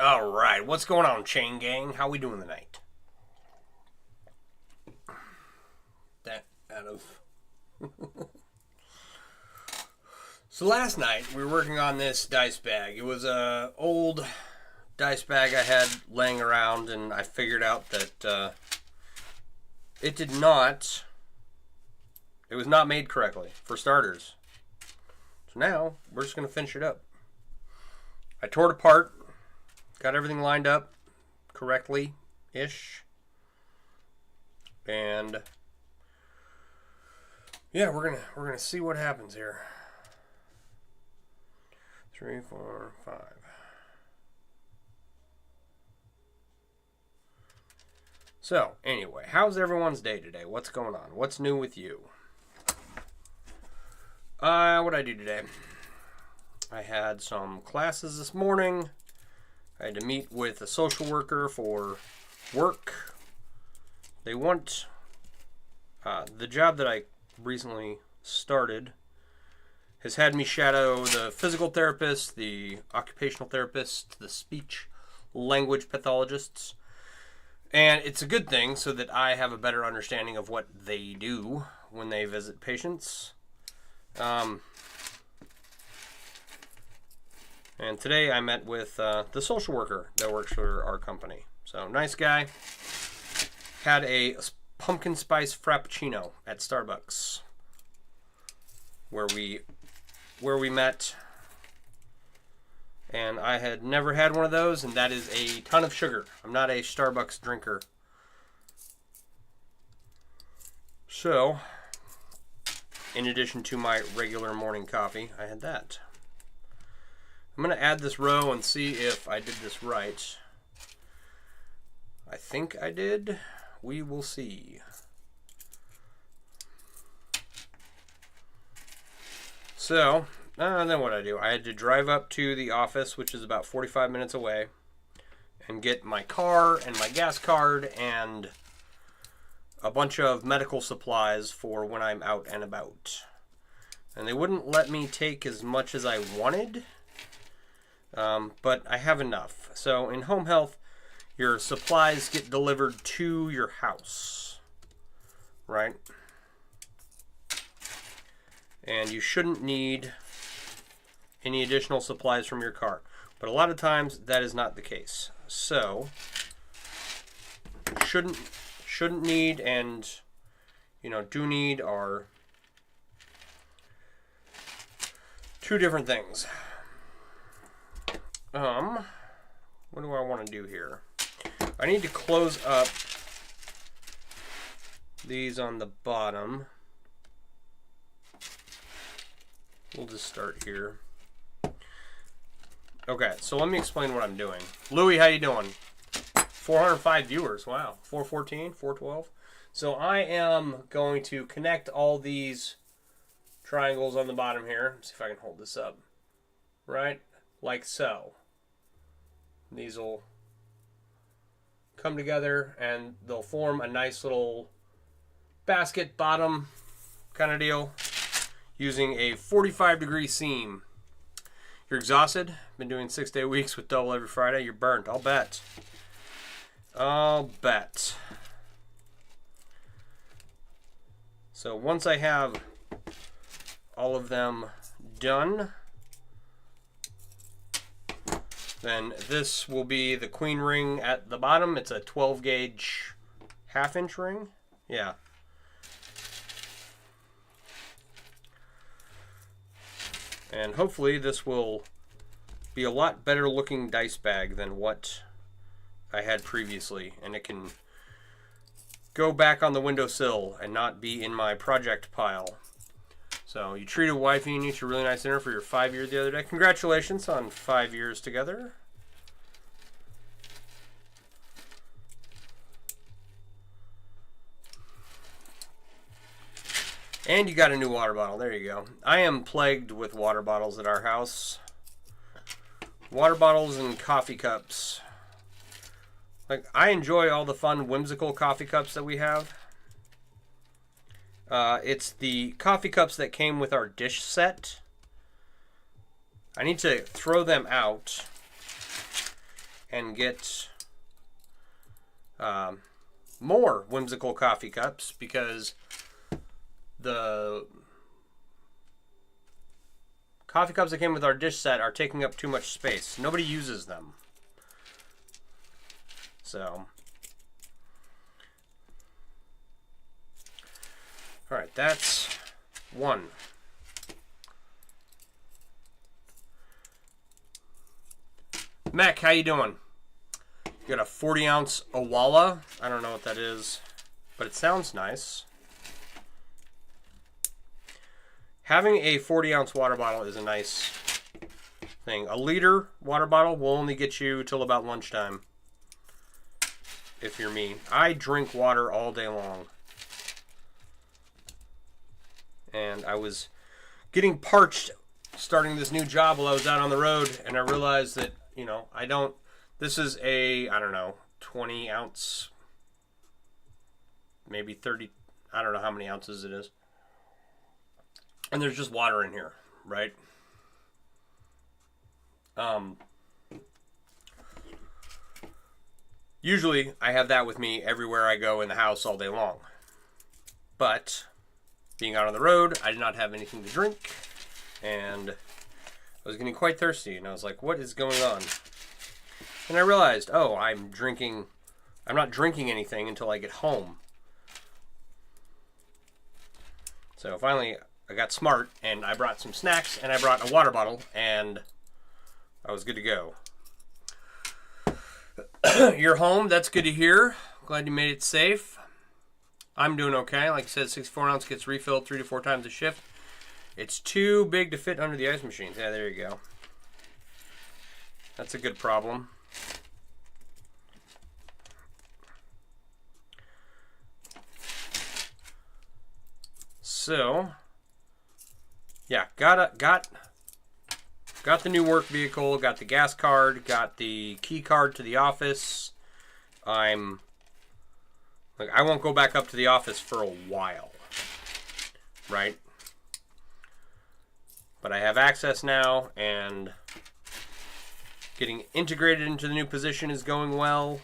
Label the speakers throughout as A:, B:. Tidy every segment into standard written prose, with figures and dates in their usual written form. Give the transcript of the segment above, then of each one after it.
A: All right, what's going on, Chain Gang? How we doing tonight? That out of. So last night we were working on this dice bag. It was a old dice bag I had laying around, and I figured out that it did not. It was not made correctly for starters. So now we're just gonna finish it up. I tore it apart. Got everything lined up correctly-ish. And yeah, we're gonna see what happens here. 3, 4, 5. So, anyway, how's everyone's day today? What's going on? What's new with you? What'd I do today? I had some classes this morning. I had to meet with a social worker for work. They want the job that I recently started has had me shadow the physical therapist, the occupational therapist, the speech language pathologists. And it's a good thing so that I have a better understanding of what they do when they visit patients. And today I met with the social worker that works for our company. So, nice guy. Had a pumpkin spice frappuccino at Starbucks where we met. And I had never had one of those, and that is a ton of sugar. I'm not a Starbucks drinker. So, in addition to my regular morning coffee, I had that. I'm going to add this row and see if I did this right. I think I did. We will see. So, then what did I do? I had to drive up to the office, which is about 45 minutes away, and get my car and my gas card and a bunch of medical supplies for when I'm out and about. And they wouldn't let me take as much as I wanted. But I have enough. So in home health, your supplies get delivered to your house, right? And you shouldn't need any additional supplies from your car. But a lot of times that is not the case. So shouldn't need and do need are two different things. What do I want to do here? I need to close up these on the bottom. We'll just start here. Okay, so let me explain what I'm doing. Louie, how you doing? 405 viewers. Wow. 414, 412. So I am going to connect all these triangles on the bottom here. Let's see if I can hold this up. Right? Like so. These will come together and they'll form a nice little basket bottom kind of deal using a 45-degree seam. You're exhausted? Been doing 6-day weeks with double every Friday? You're burnt. I'll bet. I'll bet. So once I have all of them done, then this will be the queen ring at the bottom. It's a 12 gauge half-inch ring. Yeah. And hopefully this will be a lot better looking dice bag than what I had previously. And it can go back on the windowsill and not be in my project pile. So you treated wifey and you to a really nice dinner for your 5 years the other day. Congratulations on 5 years together. And you got a new water bottle. There you go. I am plagued with water bottles at our house. Water bottles and coffee cups. Like, I enjoy all the fun, whimsical coffee cups that we have. It's the coffee cups that came with our dish set. I need to throw them out and get more whimsical coffee cups, because the coffee cups that came with our dish set are taking up too much space. Nobody uses them. So, all right, that's one. Mech, how you doing? You got a 40-ounce Awala. I don't know what that is, but it sounds nice. Having a 40-ounce water bottle is a nice thing. A liter water bottle will only get you till about lunchtime, if you're me. I drink water all day long. And I was getting parched starting this new job while I was out on the road, and I realized that, you know, this is a, I don't know, 20-ounce, maybe 30, I don't know how many ounces it is. And there's just water in here, right? Usually I have that with me everywhere I go in the house all day long. But being out on the road, I did not have anything to drink, and I was getting quite thirsty, and I was like, what is going on? And I realized, oh, I'm not drinking anything until I get home. So finally, I got smart, and I brought some snacks, and I brought a water bottle, and I was good to go. You're home. That's good to hear. Glad you made it safe. I'm doing okay. Like I said, 64-ounce gets refilled 3 to 4 times a shift. It's too big to fit under the ice machines. Yeah, there you go. That's a good problem. So, yeah, got the new work vehicle, got the gas card, got the key card to the office. I won't go back up to the office for a while, right? But I have access now, and getting integrated into the new position is going well.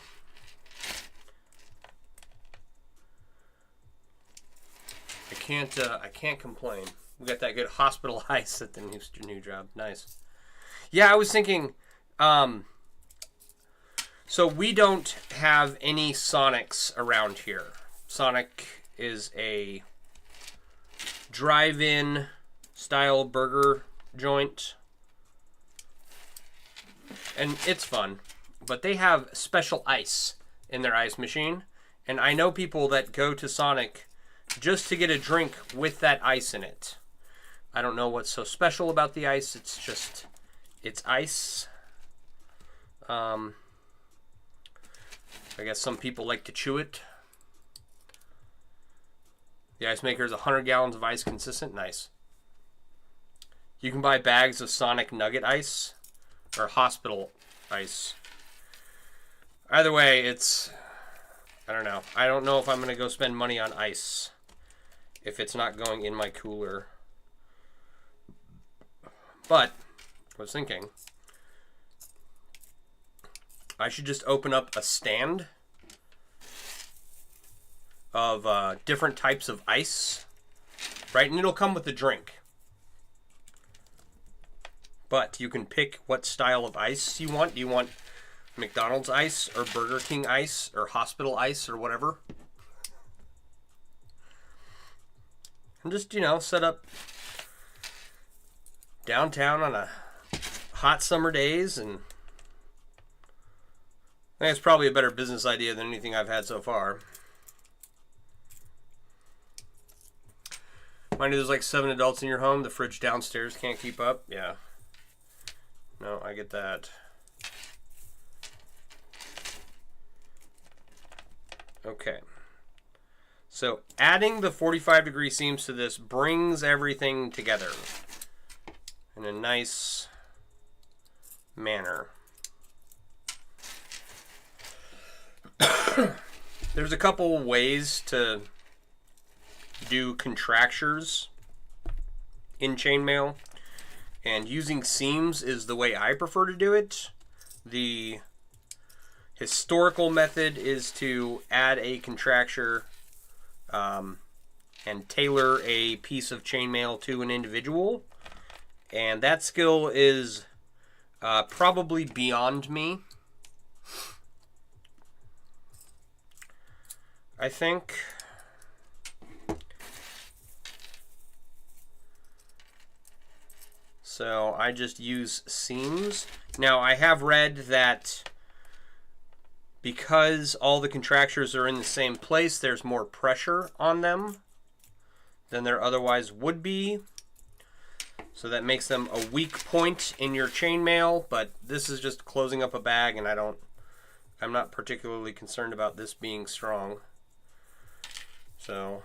A: I can't complain. We got that good hospital ice at the new job. Nice. Yeah, I was thinking, so we don't have any Sonics around here. Sonic is a drive-in style burger joint, and it's fun, but they have special ice in their ice machine, and I know people that go to Sonic just to get a drink with that ice in it. I don't know what's so special about the ice. It's ice. I guess some people like to chew it. The ice maker is 100 gallons of ice consistent. Nice. You can buy bags of Sonic Nugget ice or hospital ice. Either way, I don't know. I don't know if I'm going to go spend money on ice if it's not going in my cooler. But I was thinking I should just open up a stand of different types of ice, right? And it'll come with a drink. But you can pick what style of ice you want. Do you want McDonald's ice or Burger King ice or hospital ice or whatever? And just, set up downtown on a hot summer days, and I think it's probably a better business idea than anything I've had so far. Mind you, there's like 7 adults in your home. The fridge downstairs can't keep up. Yeah. No, I get that. Okay. So adding the 45-degree seams to this brings everything together in a nice manner. There's a couple ways to do contractures in chainmail, and using seams is the way I prefer to do it. The historical method is to add a contracture and tailor a piece of chainmail to an individual. And that skill is probably beyond me, I think. So I just use seams. Now I have read that because all the contractures are in the same place, there's more pressure on them than there otherwise would be. So that makes them a weak point in your chainmail, but this is just closing up a bag, and I'm not particularly concerned about this being strong. So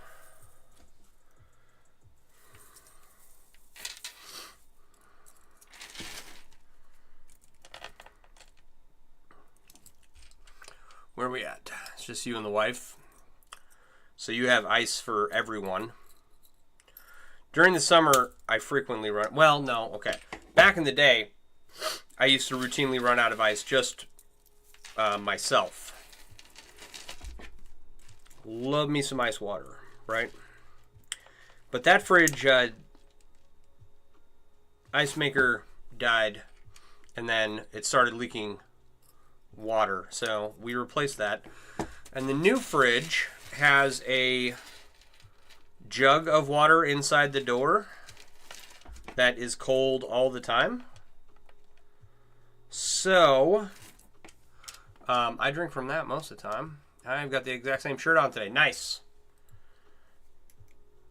A: where are we at? It's just you and the wife. So you have ice for everyone. During the summer, I frequently run... Well, no, okay. Back in the day, I used to routinely run out of ice just myself. Love me some ice water, right? But that fridge, ice maker died, and then it started leaking water. So we replaced that. And the new fridge has a jug of water inside the door that is cold all the time. So I drink from that most of the time. I've got the exact same shirt on today. Nice.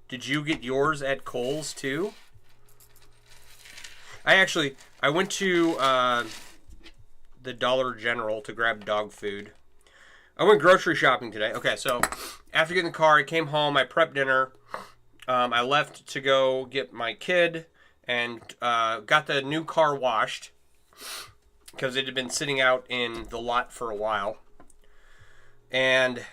A: Did you get yours at Kohl's too? I went to the Dollar General to grab dog food. I went grocery shopping today. Okay, so after getting in the car, I came home, I prepped dinner. I left to go get my kid and got the new car washed because it had been sitting out in the lot for a while. And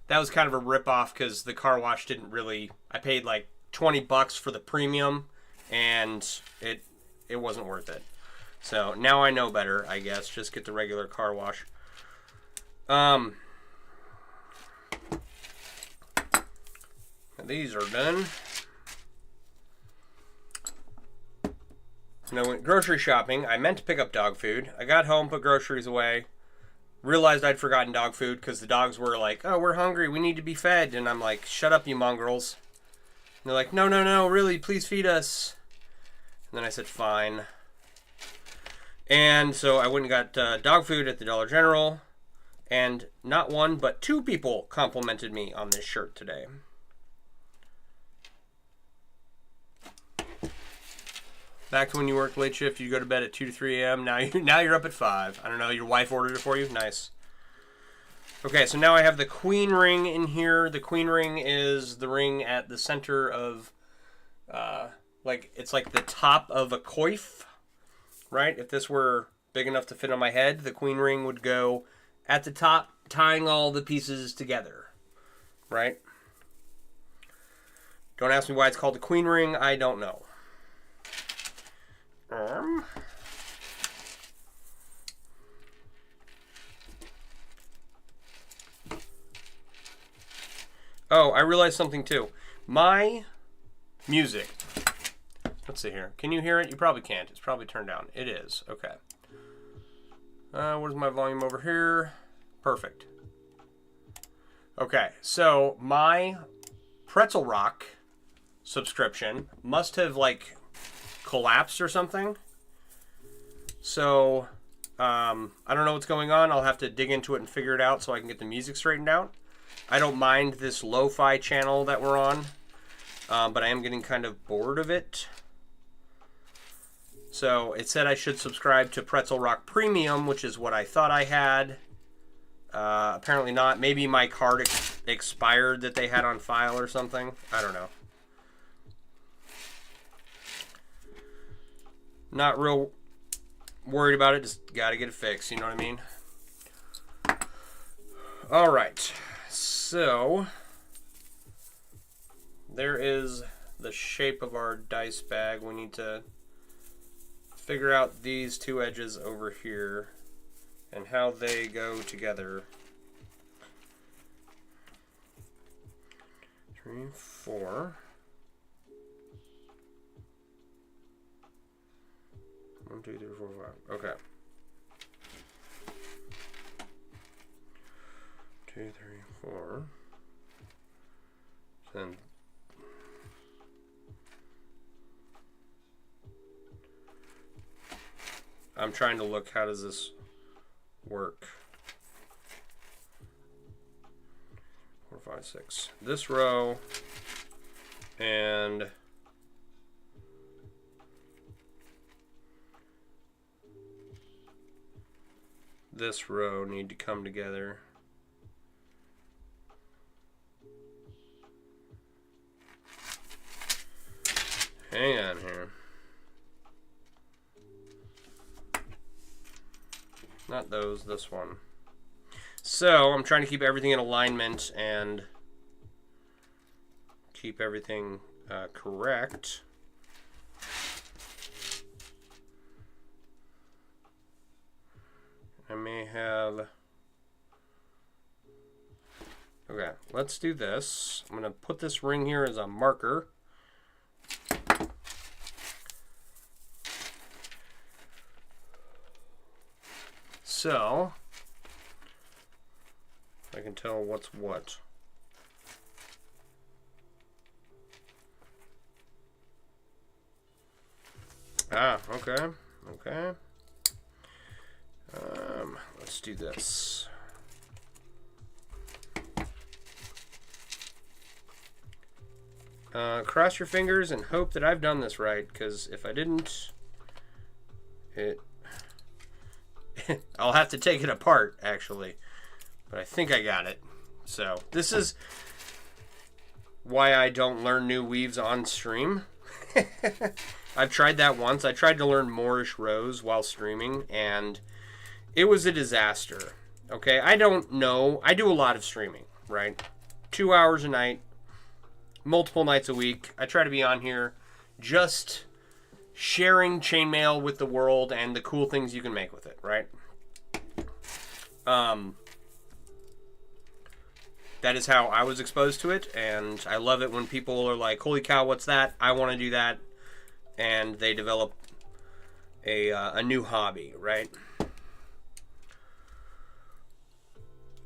A: that was kind of a rip-off because the car wash didn't really... I paid like $20 for the premium, and it wasn't worth it. So now I know better, I guess. Just get the regular car wash. These are done. And I went grocery shopping. I meant to pick up dog food. I got home, put groceries away. Realized I'd forgotten dog food because the dogs were like, oh, we're hungry. We need to be fed. And I'm like, shut up, you mongrels. And they're like, no, no, no, really, please feed us. And then I said, fine. And so I went and got dog food at the Dollar General. And not one, but two people complimented me on this shirt today. Back to when you worked late shift, you go to bed at 2 to 3 a.m. Now you're up at 5. I don't know, your wife ordered it for you? Nice. Okay, so now I have the queen ring in here. The queen ring is the ring at the center of, it's like the top of a coif, right? If this were big enough to fit on my head, the queen ring would go at the top, tying all the pieces together, right? Don't ask me why it's called the queen ring. I don't know. Oh, I realized something too. My music. Let's see here. Can you hear it? You probably can't. It's probably turned down. It is. Okay. Where's my volume over here? Perfect. Okay, so my Pretzel Rock subscription must have collapsed or something. So I don't know what's going on. I'll have to dig into it and figure it out so I can get the music straightened out. I don't mind this lo-fi channel that we're on, but I am getting kind of bored of it. So it said I should subscribe to Pretzel Rock Premium, which is what I thought I had. Apparently not. Maybe my card expired that they had on file or something. I don't know. Not real worried about it. Just got to get it fixed. You know what I mean? All right. So there is the shape of our dice bag. We need to figure out these two edges over here. and how they go together. 3, 4. 1, 2, 3, 4, 5. Okay. 2, 3, 4. Then I'm trying to look, how does this work? 4, 5, 6. This row and this row need to come together. Hang on here. Not those, this one. So I'm trying to keep everything in alignment and keep everything correct. I may have... Okay, let's do this. I'm going to put this ring here as a marker. So, I can tell what's what. Ah, okay, okay. Let's do this. Cross your fingers and hope that I've done this right, because if I didn't, I'll have to take it apart, actually. But I think I got it. So, this is why I don't learn new weaves on stream. I've tried that once. I tried to learn Moorish rows while streaming, and it was a disaster. Okay, I don't know. I do a lot of streaming, right? 2 hours a night, multiple nights a week. I try to be on here just sharing chainmail with the world and the cool things you can make with it, right? That is how I was exposed to it, and I love it when people are like, holy cow, what's that? I want to do that. And they develop a new hobby, right?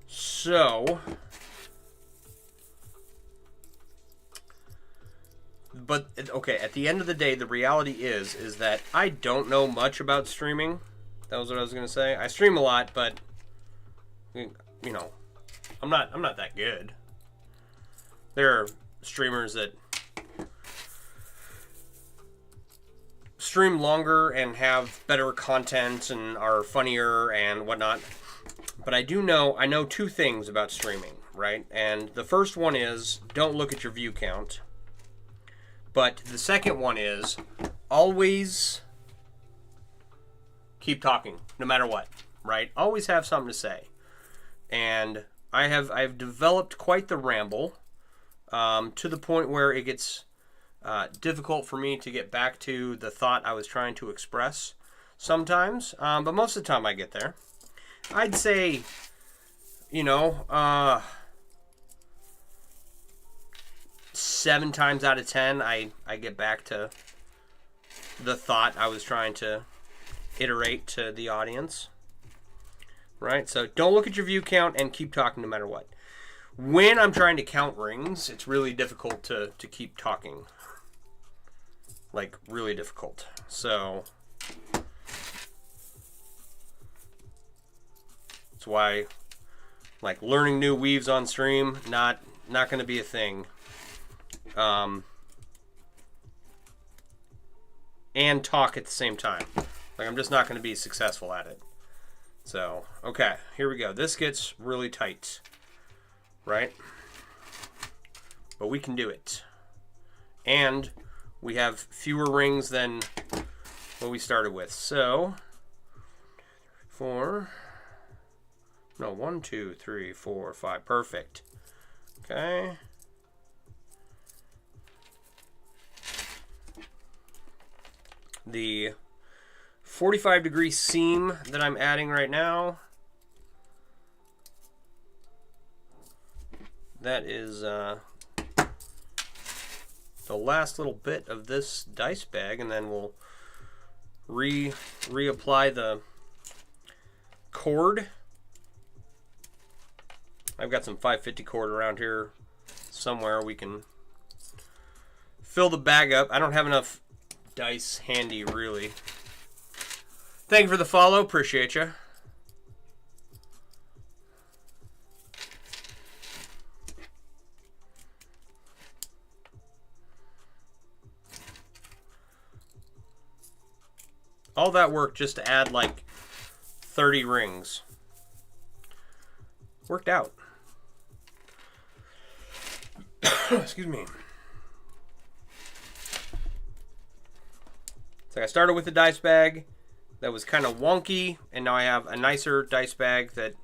A: So, but okay, at the end of the day, the reality is that I don't know much about streaming. That was what I was gonna say. I stream a lot, but you know, I'm not that good. There are streamers that stream longer and have better content and are funnier and whatnot. But I know two things about streaming, right? And the first one is, don't look at your view count. But the second one is, always keep talking, no matter what, right? Always have something to say. And I've developed quite the ramble, to the point where it gets difficult for me to get back to the thought I was trying to express sometimes. But most of the time I get there. I'd say, 7 times out of 10, I get back to the thought I was trying to iterate to the audience. Right? So don't look at your view count and keep talking no matter what. When I'm trying to count rings, it's really difficult to keep talking. Like, really difficult. So that's why, like, learning new weaves on stream, not going to be a thing. And talk at the same time. Like, I'm just not going to be successful at it. So, okay, here we go. This gets really tight, right? But we can do it. And we have fewer rings than what we started with. So, 1, 2, 3, 4, 5. Perfect. Okay. The 45-degree seam that I'm adding right now that is the last little bit of this dice bag, and then we'll reapply the cord. I've got some 550 cord around here somewhere. We can fill the bag up. I don't have enough dice handy, really. Thank you for the follow. Appreciate you. All that work just to add like 30 rings. Worked out. Excuse me. So I started with the dice bag that was kind of wonky, and now I have a nicer dice bag that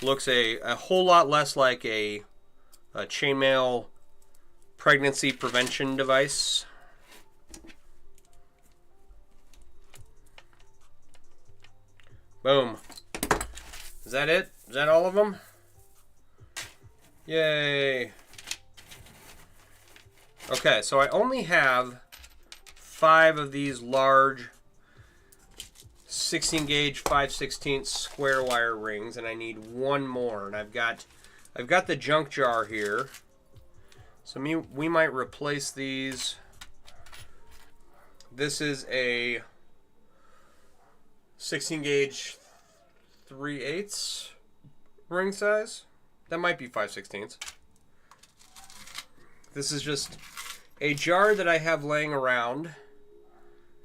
A: looks a whole lot less like a chainmail pregnancy prevention device. Boom. Is that it? Is that all of them? Yay. Okay, so I only have 5 of these large 16 gauge 5/16 square wire rings, and I need 1 more. And I've got the junk jar here. So we might replace these. This is a 16 gauge 3/8 ring size. That might be 5/16. This is just a jar that I have laying around.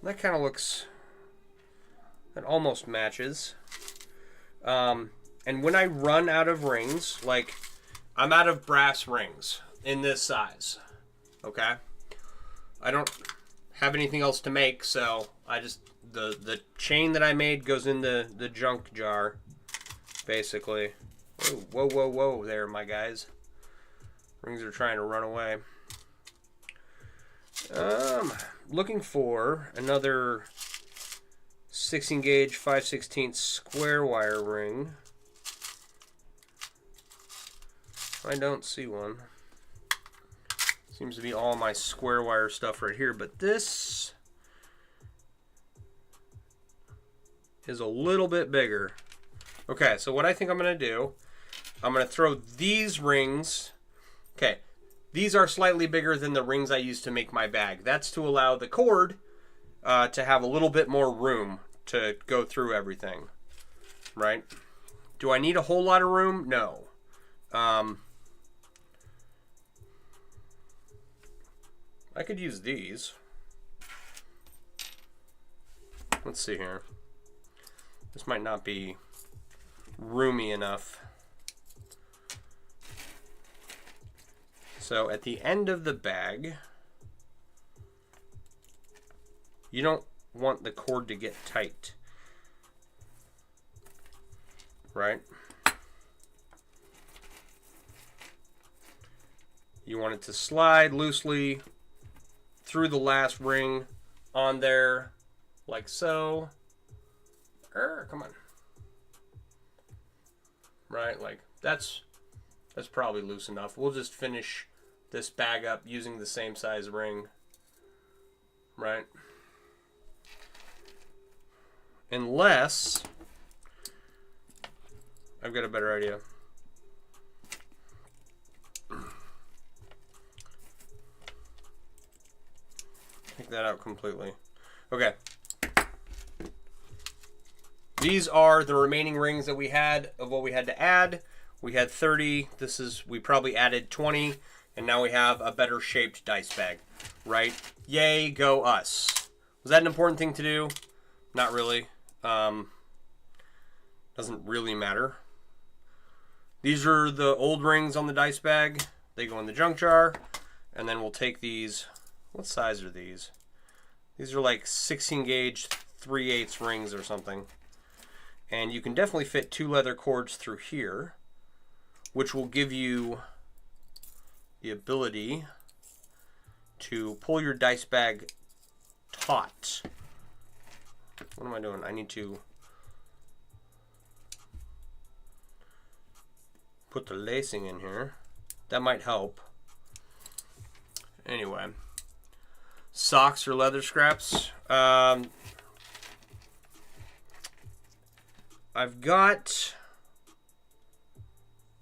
A: That kind of looks, that almost matches. And when I run out of rings, like I'm out of brass rings in this size, okay? I don't have anything else to make, so I just, the chain that I made goes in the junk jar, basically. Whoa, whoa, whoa there, my guys. Rings are trying to run away. Looking for another 16 gauge 5/16 square wire ring. I don't see one. Seems to be all my square wire stuff right here, but this is a little bit bigger. Okay, so what I think I'm going to do, I'm going to throw these rings. Okay, these are slightly bigger than the rings I used to make my bag. That's to allow the cord to have a little bit more room to go through everything, right? Do I need a whole lot of room? No. I could use these. Let's see here. This might not be roomy enough. So at the end of the bag, you don't want the cord to get tight, right? You want it to slide loosely through the last ring on there, like so. Come on. Right, like that's probably loose enough. We'll just finish this bag up using the same size ring, right? Unless I've got a better idea. Take that out completely. Okay. These are the remaining rings that we had of what we had to add. We had 30. We probably added 20, and now we have a better shaped dice bag, right? Yay, go us. Was that an important thing to do? Not really. Doesn't really matter. These are the old rings on the dice bag. They go in the junk jar, and then we'll take these. What size are these? These are like 16 gauge 3/8 rings or something. And you can definitely fit 2 leather cords through here, which will give you the ability to pull your dice bag taut. What am I doing? I need to put the lacing in here. That might help. Anyway, socks or leather scraps. I've got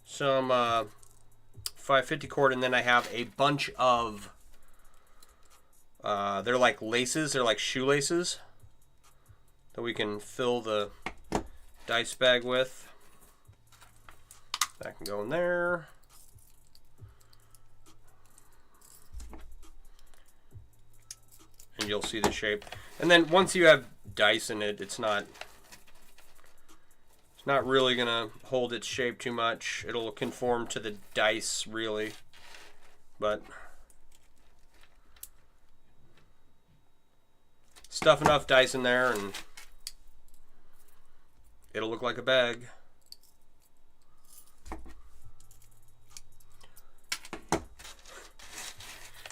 A: some 550 cord, and then I have a bunch of they're like laces, they're like shoelaces that we can fill the dice bag with. That can go in there. And you'll see the shape. And then once you have dice in it, it's not really gonna hold its shape too much. It'll conform to the dice really, but stuff enough dice in there and it'll look like a bag.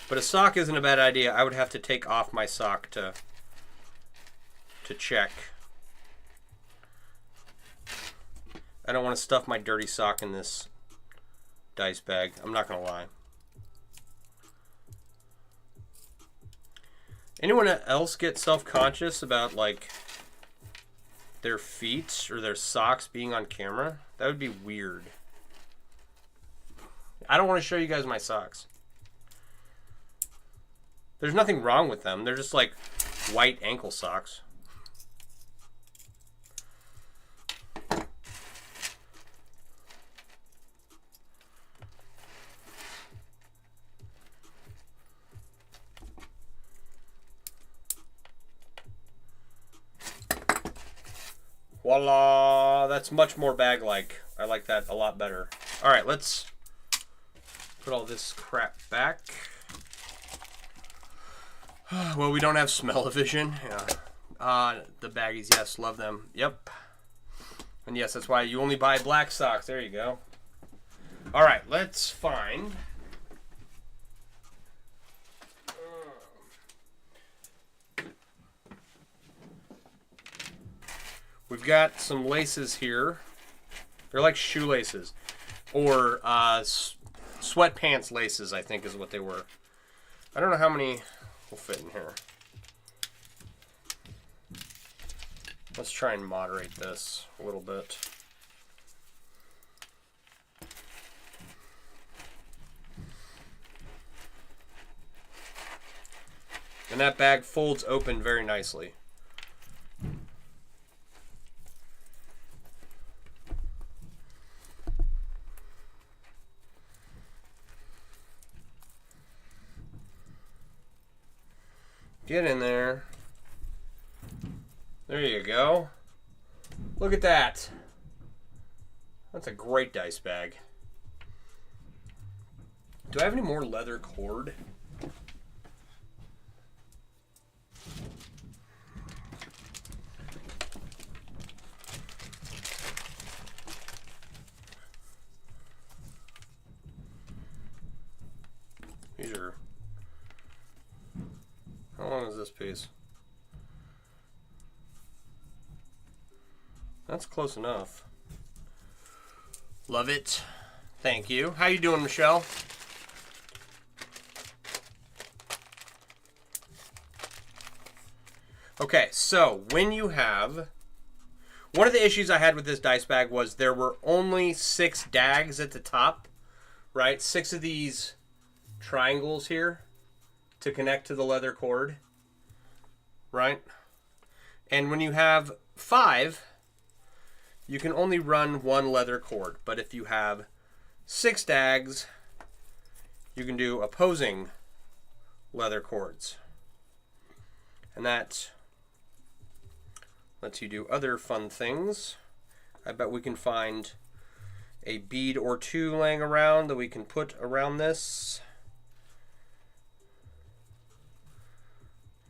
A: But a sock isn't a bad idea. I would have to take off my sock to check. I don't want to stuff my dirty sock in this dice bag. I'm not going to lie. Anyone else get self-conscious about like their feet or their socks being on camera? That would be weird. I don't want to show you guys my socks. There's nothing wrong with them. They're just like white ankle socks. Voila! That's much more bag-like. I like that a lot better. Alright, let's put all this crap back. Well, we don't have smell-o-vision. Yeah. The baggies, yes, love them. Yep. And yes, that's why you only buy black socks. There you go. Alright, let's find... We've got some laces here. They're like shoelaces. Or sweatpants laces, I think is what they were. I don't know how many will fit in here. Let's try and moderate this a little bit. And that bag folds open very nicely. Get in there. There you go. Look at that. That's a great dice bag. Do I have any more leather cord? These are... How long is this piece? That's close enough. Love it. Thank you. How you doing, Michelle? Okay, so when you have... One of the issues I had with this dice bag was there were only 6 dags at the top, right? 6 of these triangles here to connect to the leather cord, right? And when you have 5, you can only run 1 leather cord. But if you have 6 dags, you can do opposing leather cords. And that lets you do other fun things. I bet we can find a bead or 2 laying around that we can put around this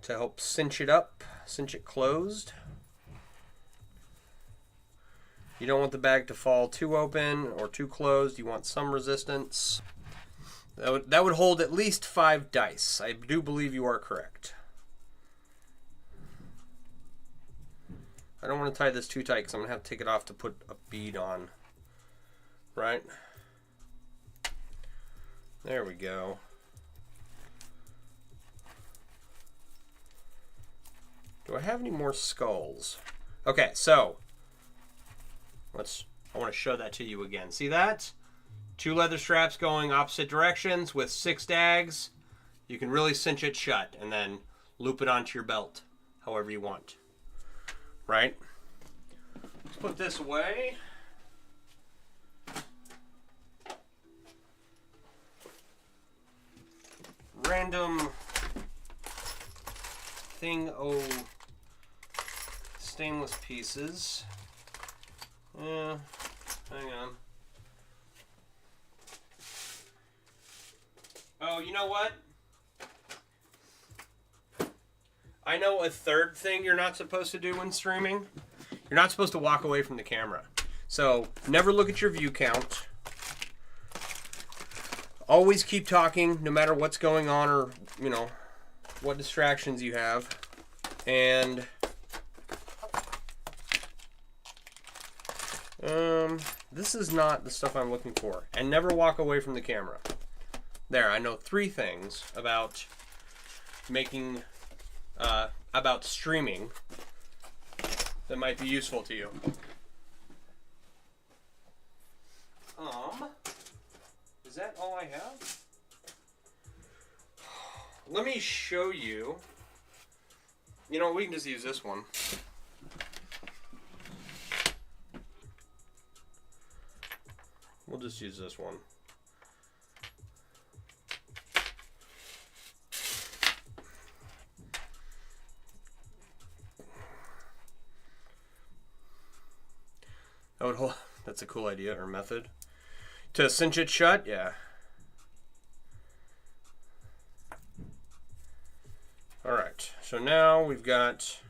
A: to help cinch it up, cinch it closed. You don't want the bag to fall too open or too closed. You want some resistance. That would hold at least 5 dice. I do believe you are correct. I don't want to tie this too tight because I'm going to have to take it off to put a bead on. Right? There we go. Do I have any more skulls? Okay, so I want to show that to you again. See that? 2 leather straps going opposite directions with 6 dags. You can really cinch it shut and then loop it onto your belt however you want. Right? Let's put this away. Random thing stainless pieces. Yeah, hang on. Oh, you know what? I know a third thing you're not supposed to do when streaming. You're not supposed to walk away from the camera. So, never look at your view count. Always keep talking, no matter what's going on or, you know, what distractions you have. And this is not the stuff I'm looking for. And never walk away from the camera. There, I know 3 things about making, about streaming that might be useful to you. Is that all I have? Let me show you. You know, we can just use this one. We'll just use this one. That's a cool idea or method. To cinch it shut, yeah. Alright, so now we've got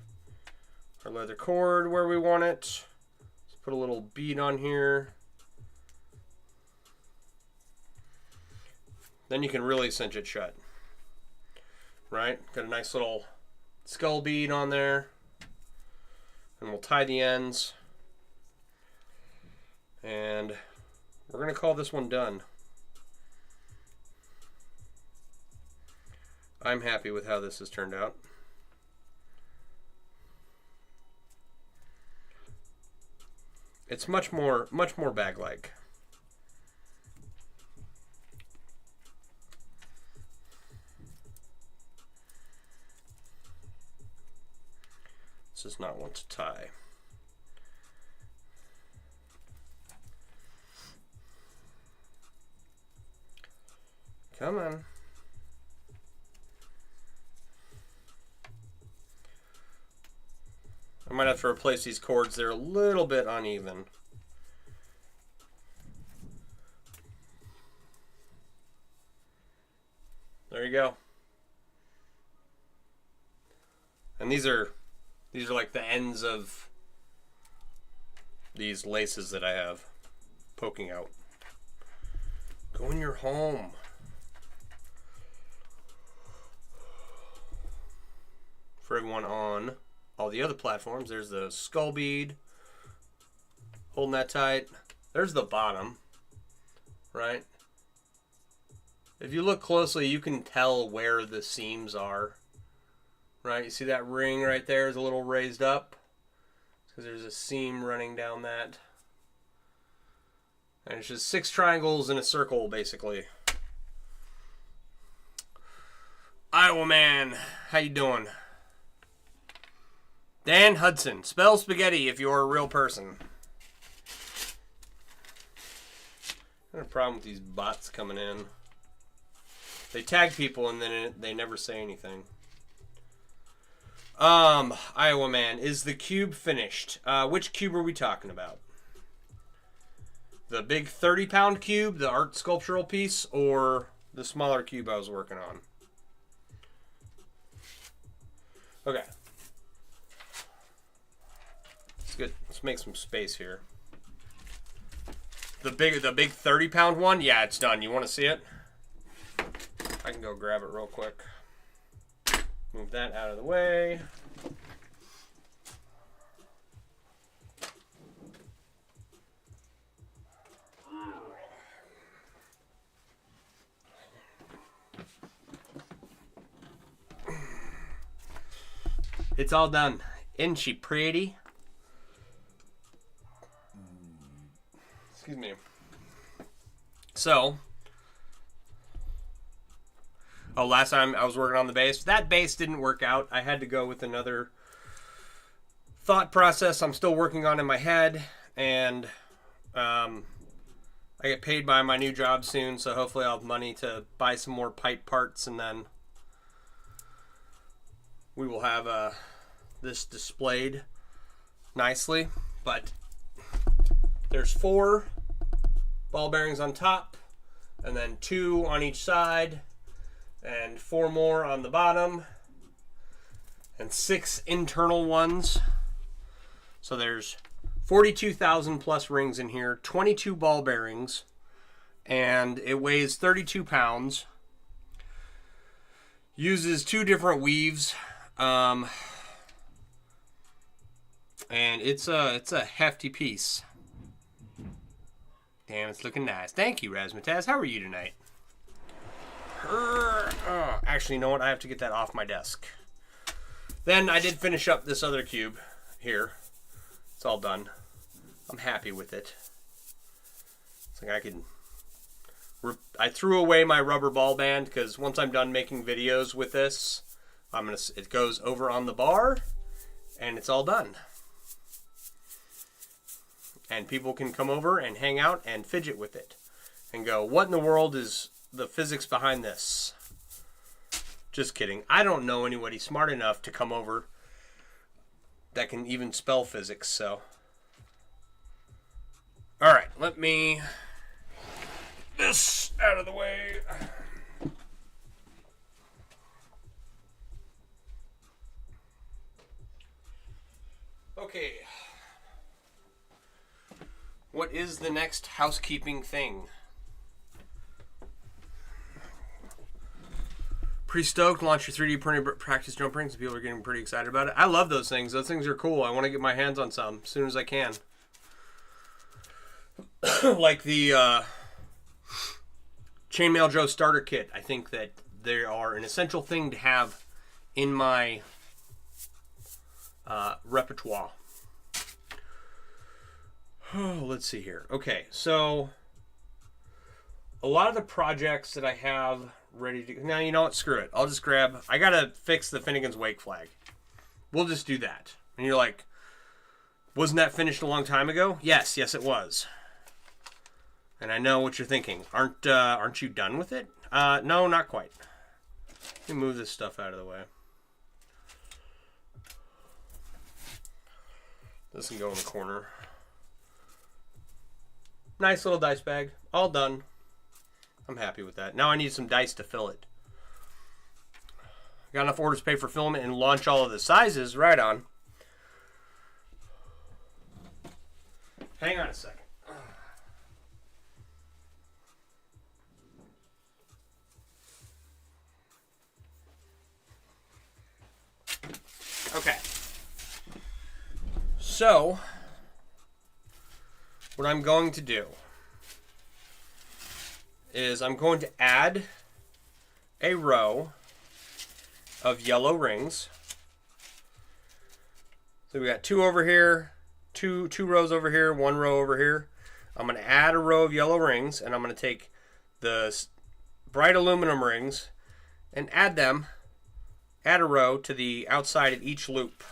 A: our leather cord where we want it. Let's put a little bead on here. Then you can really cinch it shut. Right? Got a nice little skull bead on there. And we'll tie the ends. And we're going to call this one done. I'm happy with how this has turned out. It's much more bag-like. This is not one to tie. Come on. I might have to replace these cords. They're a little bit uneven. There you go. And these are like the ends of these laces that I have poking out. Go in your home. For everyone on all the other platforms, there's the skull bead. Holding that tight. There's the bottom. Right? If you look closely, you can tell where the seams are. Right? You see that ring right there is a little raised up. Because there's a seam running down that. And it's just 6 triangles in a circle, basically. Iowa man, how you doing? Dan Hudson. Spell spaghetti if you're a real person. I have a problem with these bots coming in. They tag people and then they never say anything. Iowa man, is the cube finished? Which cube are we talking about? The big 30-pound cube, the art sculptural piece, or the smaller cube I was working on? Okay. Let's get. Let's make some space here. The big 30-pound one. Yeah, it's done. You want to see it? I can go grab it real quick. Move that out of the way. It's all done. Isn't she pretty? Excuse me. So, last time I was working on the base. That base didn't work out. I had to go with another thought process I'm still working on in my head. And I get paid by my new job soon, so hopefully I'll have money to buy some more pipe parts, and then we will have this displayed nicely. But there's 4 ball bearings on top, and then 2 on each side, and 4 more on the bottom, and 6 internal ones. So there's 42,000 plus rings in here, 22 ball bearings, and it weighs 32 pounds. Uses 2 different weaves, and it's a hefty piece. Damn, it's looking nice. Thank you, Razmataz. How are you tonight? Actually, you know what? I have to get that off my desk. Then I did finish up this other cube here. It's all done. I'm happy with it. It's like I threw away my rubber ball band because once I'm done making videos with this, it goes over on the bar, and it's all done. And people can come over and hang out and fidget with it and go, what in the world is the physics behind this? Just kidding. I don't know anybody smart enough to come over that can even spell physics, so. All right, let me get this out of the way. Okay. What is the next housekeeping thing? Pretty stoked. Launch your 3D printing practice jump rings. People are getting pretty excited about it. I love those things. Those things are cool. I want to get my hands on some as soon as I can. Like the Chainmail Joe starter kit. I think that they are an essential thing to have in my repertoire. Oh, let's see here. Okay, so a lot of the projects that I have ready to... Now, you know what? Screw it. I'll just grab... I got to fix the Finnegan's Wake flag. We'll just do that. And you're like, wasn't that finished a long time ago? Yes, it was. And I know what you're thinking. Aren't you done with it? No, not quite. Let me move this stuff out of the way. This can go in the corner. Nice little dice bag. All done. I'm happy with that. Now I need some dice to fill it. Got enough orders to pay for filament and launch all of the sizes. Right on. Hang on a second. Okay. So, what I'm going to do is I'm going to add a row of yellow rings. So we got 2 over here, two rows over here, 1 row over here. I'm going to add a row of yellow rings, and I'm going to take the bright aluminum rings and add a row to the outside of each loop.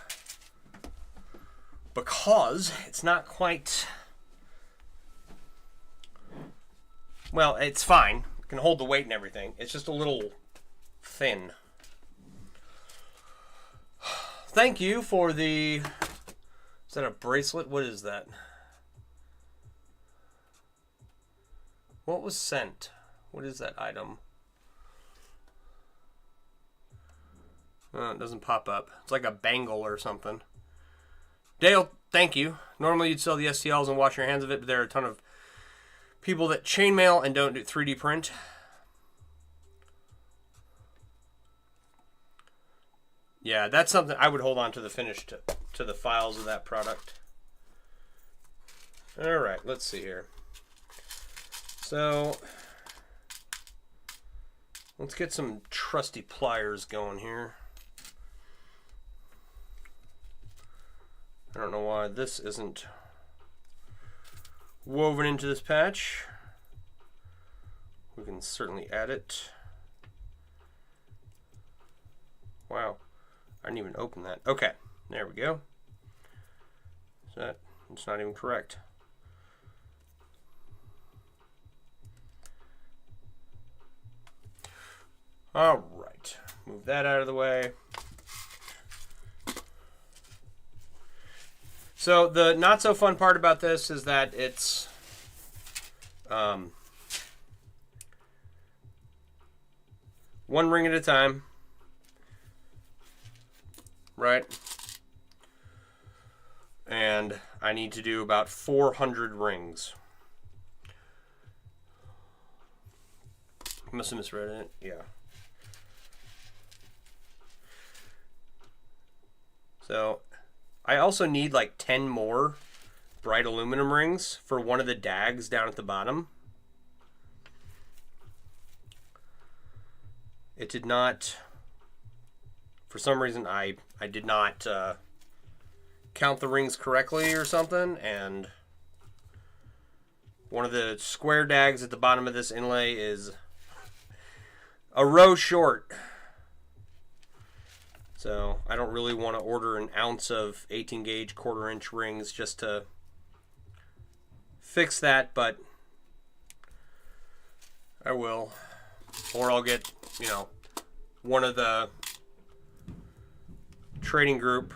A: Because it's not quite... Well, it's fine. It can hold the weight and everything. It's just a little thin. Thank you for the... Is that a bracelet? What is that? What was sent? What is that item? Oh, it doesn't pop up. It's like a bangle or something. Dale, thank you. Normally you'd sell the STLs and wash your hands of it, but there are a ton of people that chainmail and don't do 3D print. Yeah, that's something I would hold on to the finish to the files of that product. All right, let's see here. So let's get some trusty pliers going here. I don't know why this isn't woven into this patch. We can certainly add it. Wow, I didn't even open that. Okay, there we go. It's not even correct. All right, move that out of the way. So the not so fun part about this is that it's one ring at a time, right? And I need to do about 400 rings. I must have misread it. Yeah. So I also need like 10 more bright aluminum rings for one of the dags down at the bottom. It did not, for some reason I did not count the rings correctly or something, and one of the square dags at the bottom of this inlay is a row short. So I don't really want to order an ounce of 18 gauge 1/4 inch rings just to fix that, but I will. Or I'll get, you know, one of the trading group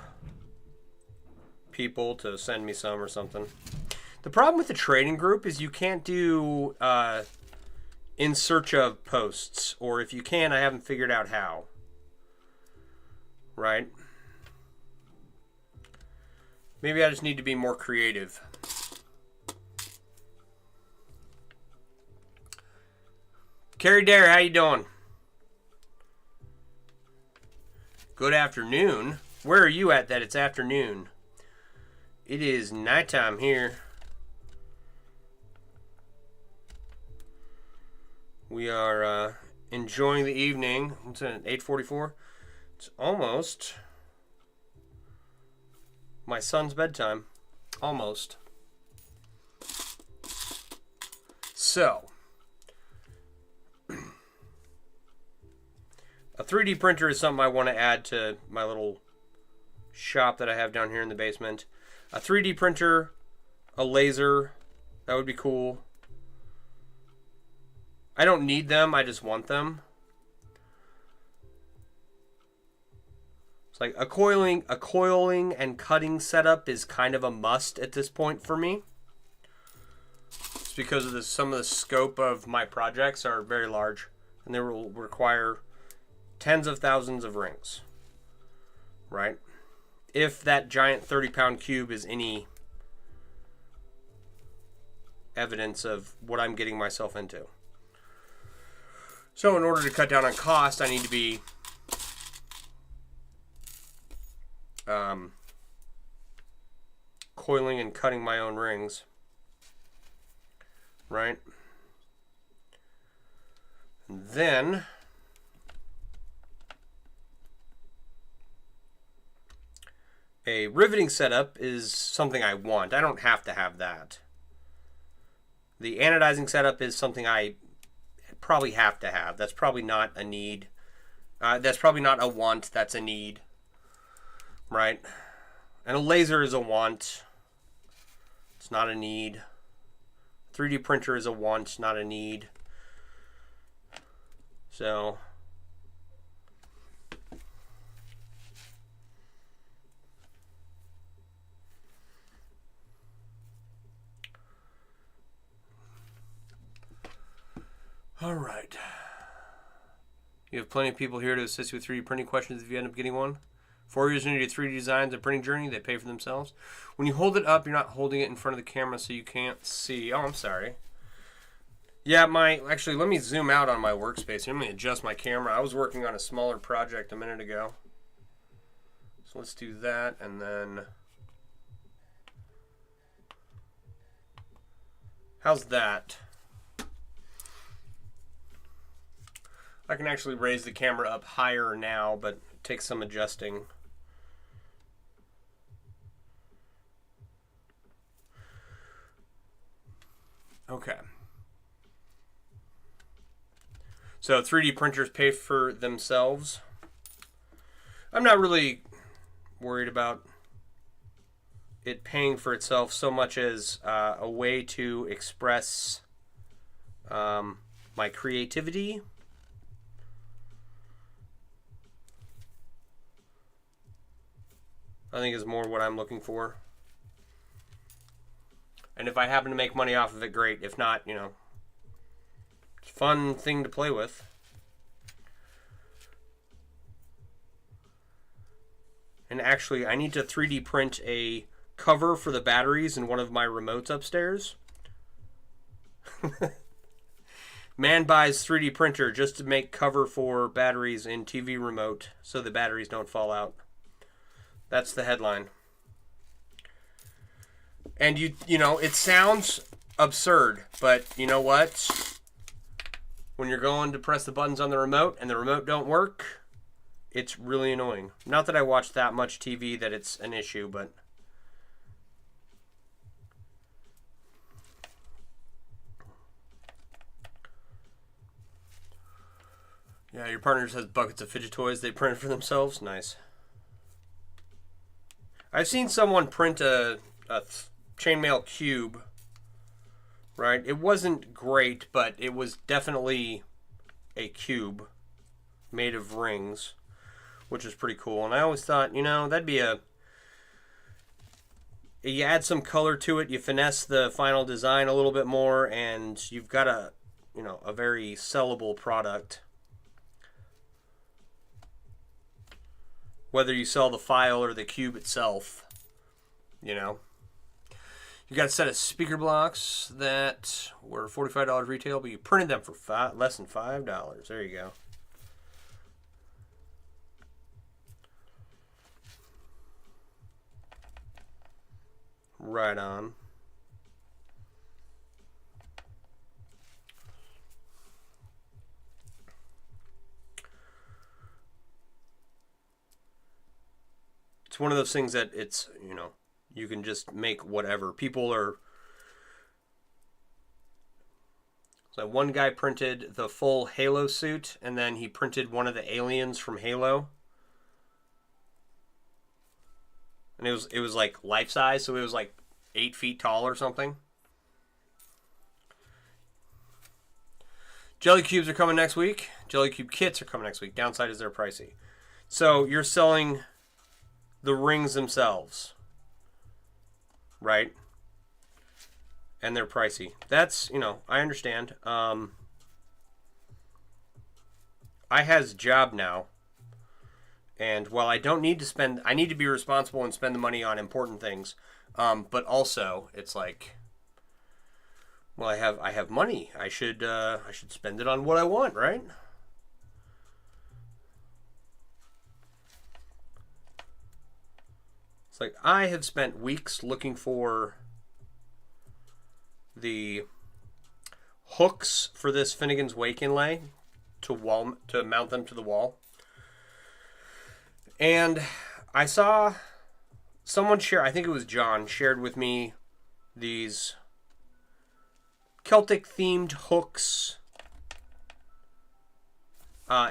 A: people to send me some or something. The problem with the trading group is you can't do in search of posts, or if you can, I haven't figured out how. Right? Maybe I just need to be more creative. Carrie Dare, how you doing? Good afternoon. Where are you at that it's afternoon? It is nighttime here. We are enjoying the evening. It's at 8:44. It's almost my son's bedtime. Almost. So, a 3D printer is something I want to add to my little shop that I have down here in the basement. A 3D printer, a laser, that would be cool. I don't need them, I just want them. It's like a coiling and cutting setup is kind of a must at this point for me. It's because of some of the scope of my projects are very large, and they will require tens of thousands of rings, right? If that giant 30-pound cube is any evidence of what I'm getting myself into. So in order to cut down on cost, I need to be coiling and cutting my own rings, right? And then a riveting setup is something I want. I don't have to have that. The anodizing setup is something I probably have to have. That's probably not a need. That's probably not a want. That's a need. Right? And a laser is a want. It's not a need. 3D printer is a want, not a need. So all right. You have plenty of people here to assist you with 3D printing questions if you end up getting one. 4 years into your 3D designs and printing journey, they pay for themselves. When you hold it up, you're not holding it in front of the camera so you can't see. Oh, I'm sorry. Yeah, actually, let me zoom out on my workspace. Let me adjust my camera. I was working on a smaller project a minute ago. So let's do that, and then how's that? I can actually raise the camera up higher now, but it takes some adjusting. Okay. So 3D printers pay for themselves. I'm not really worried about it paying for itself so much as a way to express my creativity. I think is more what I'm looking for. And if I happen to make money off of it, great. If not, you know, it's a fun thing to play with. And actually, I need to 3D print a cover for the batteries in one of my remotes upstairs. Man buys 3D printer just to make cover for batteries in TV remote so the batteries don't fall out. That's the headline. And you know, it sounds absurd, but you know what? When you're going to press the buttons on the remote and the remote don't work, it's really annoying. Not that I watch that much TV that it's an issue, but yeah, your partner just has buckets of fidget toys they printed for themselves. Nice. I've seen someone print a chainmail cube, right? It wasn't great, but it was definitely a cube made of rings, which is pretty cool. And I always thought, you know, that'd be you add some color to it, you finesse the final design a little bit more, and you've got a very sellable product. Whether you sell the file or the cube itself, you know. You got a set of speaker blocks that were $45 retail, but you printed them for less than $5. There you go. Right on. It's one of those things that it's, you know, you can just make whatever. People are... So one guy printed the full Halo suit, and then he printed one of the aliens from Halo. And it was like life size, so it was like 8 feet tall or something. Jelly cubes are coming next week. Jelly cube kits are coming next week. Downside is they're pricey. So you're selling the rings themselves, right? And they're pricey. That's, you know, I understand. I has a job now. And while I don't need to spend, I need to be responsible and spend the money on important things. But also, it's like, well, I have money. I should spend it on what I want, right? It's like I have spent weeks looking for the hooks for this Finnegan's Wake inlay to mount them to the wall. And I saw someone share, I think it was John, shared with me these Celtic themed hooks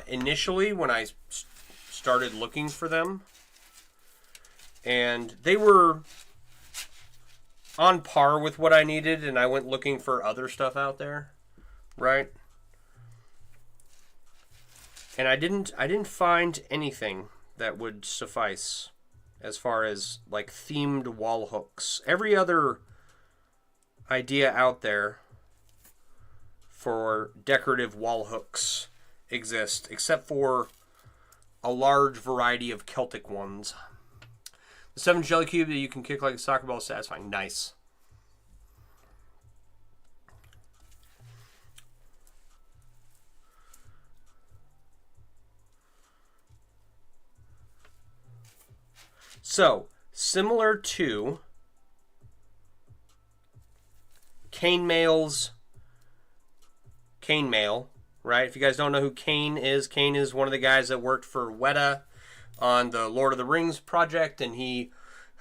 A: initially when I started looking for them. And they were on par with what I needed, and I went looking for other stuff out there, right? And I didn't find anything that would suffice as far as like themed wall hooks. Every other idea out there for decorative wall hooks exist, except for a large variety of Celtic ones. The 7 jelly cube that you can kick like a soccer ball is satisfying. Nice. So, similar to Cane Mail, right? If you guys don't know who Kane is one of the guys that worked for Weta on the Lord of the Rings project, and he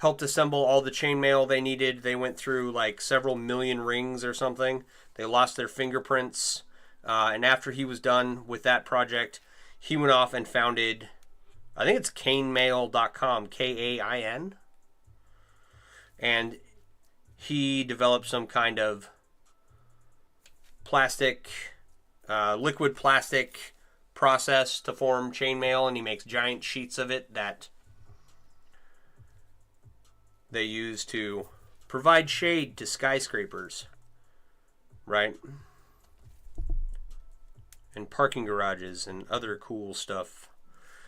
A: helped assemble all the chainmail they needed. They went through like several million rings or something. They lost their fingerprints. And after he was done with that project, he went off and founded, I think it's kainmail.com, Kain. And he developed some kind of plastic, liquid plastic process to form chainmail, and he makes giant sheets of it that they use to provide shade to skyscrapers, right? And parking garages and other cool stuff.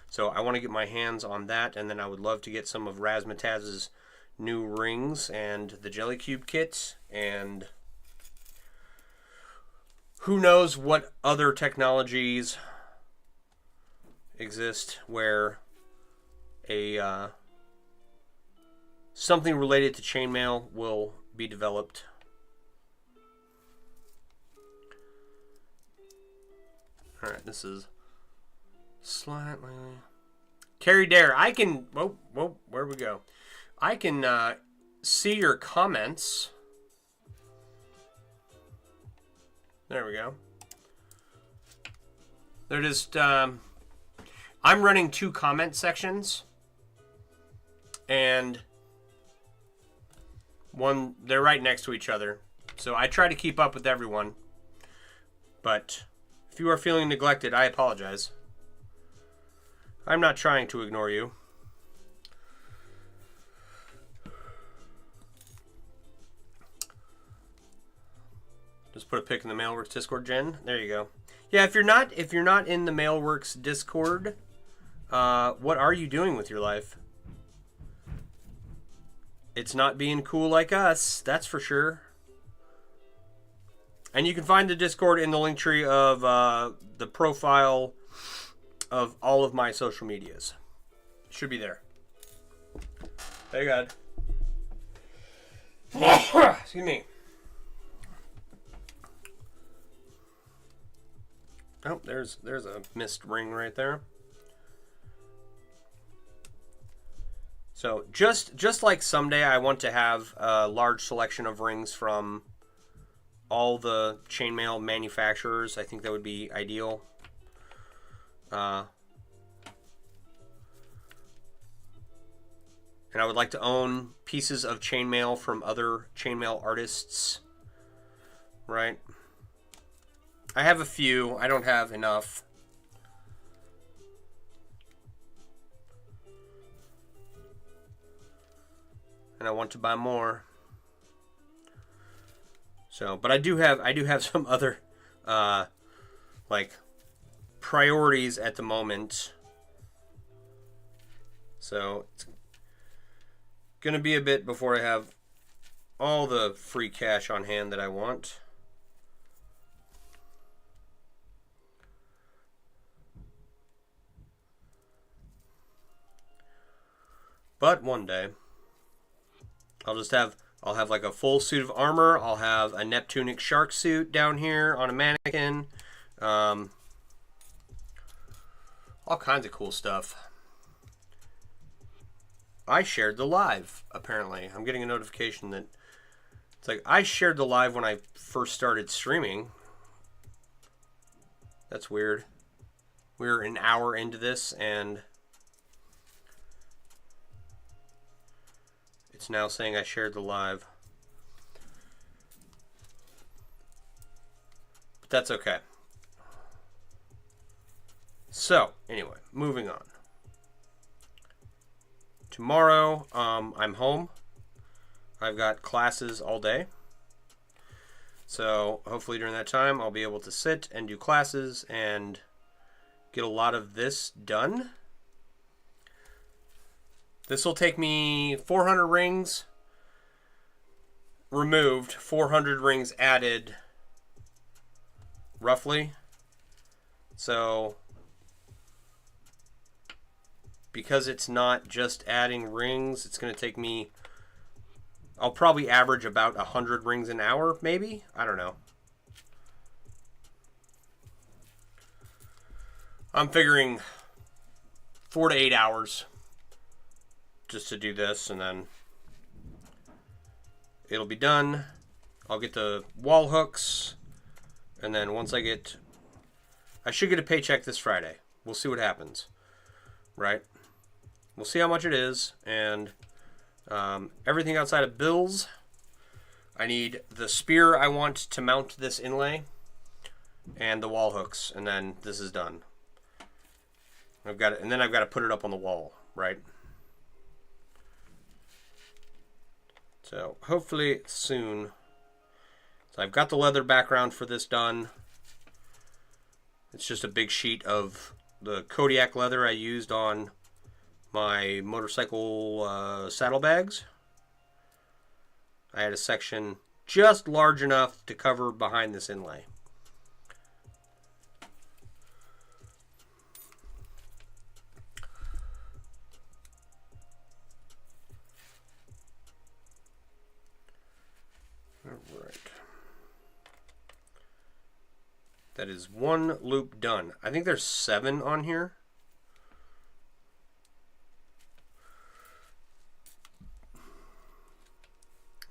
A: So I want to get my hands on that, and then I would love to get some of Razzmataz's new rings and the Jelly Cube kit, and who knows what other technologies exist where a something related to chainmail will be developed. All right, this is slightly Terry Dare. I can whoa, where we go? I can see your comments. There we go. They're just I'm running 2 comment sections, and they're right next to each other. So I try to keep up with everyone. But if you are feeling neglected, I apologize. I'm not trying to ignore you. Just put a pic in the Mailworks Discord, Jen. There you go. Yeah, if you're not in the Mailworks Discord, what are you doing with your life? It's not being cool like us, that's for sure. And you can find the Discord in the link tree of the profile of all of my social medias. Should be there. Thank God. Excuse me. Oh, there's a missed ring right there. So just like someday I want to have a large selection of rings from all the chainmail manufacturers. I think that would be ideal. And I would like to own pieces of chainmail from other chainmail artists. Right? I have a few. I don't have enough. And I want to buy more. So, but I do have some other like priorities at the moment. So it's gonna be a bit before I have all the free cash on hand that I want. But one day I'll have like a full suit of armor. I'll have a Neptunic shark suit down here on a mannequin. All kinds of cool stuff. I shared the live, apparently. I'm getting a notification that it's like I shared the live when I first started streaming. That's weird. We're an hour into this and it's now saying I shared the live. But that's okay. So, anyway, moving on. Tomorrow, I'm home. I've got classes all day. So, hopefully during that time, I'll be able to sit and do classes and get a lot of this done. This will take me 400 rings removed, 400 rings added, roughly. So, because it's not just adding rings, it's going to take me, I'll probably average about 100 rings an hour, maybe? I don't know. I'm figuring 4 to 8 hours just to do this, and then it'll be done. I'll get the wall hooks, and then once I should get a paycheck this Friday. We'll see what happens, right? We'll see how much it is, and everything outside of bills. I need the spear I want to mount this inlay, and the wall hooks, and then this is done. I've got it, and then I've got to put it up on the wall, right? So hopefully soon. So I've got the leather background for this done. It's just a big sheet of the Kodiak leather I used on my motorcycle saddlebags. I had a section just large enough to cover behind this inlay. All right. That is one loop done. I think there's 7 on here.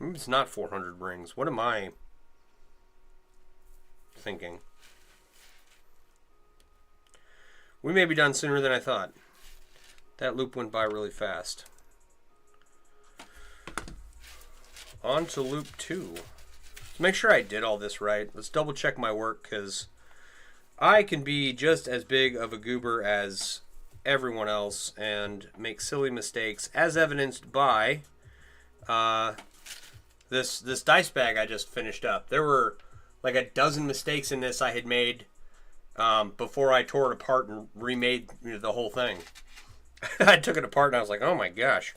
A: Maybe it's not 400 rings. What am I thinking? We may be done sooner than I thought. That loop went by really fast. On to loop 2. Let's make sure I did all this right. Let's double check my work, because I can be just as big of a goober as everyone else and make silly mistakes, as evidenced by this dice bag I just finished up. There were like a dozen mistakes in this I had made before I tore it apart and remade the whole thing. I took it apart and I was like, oh my gosh,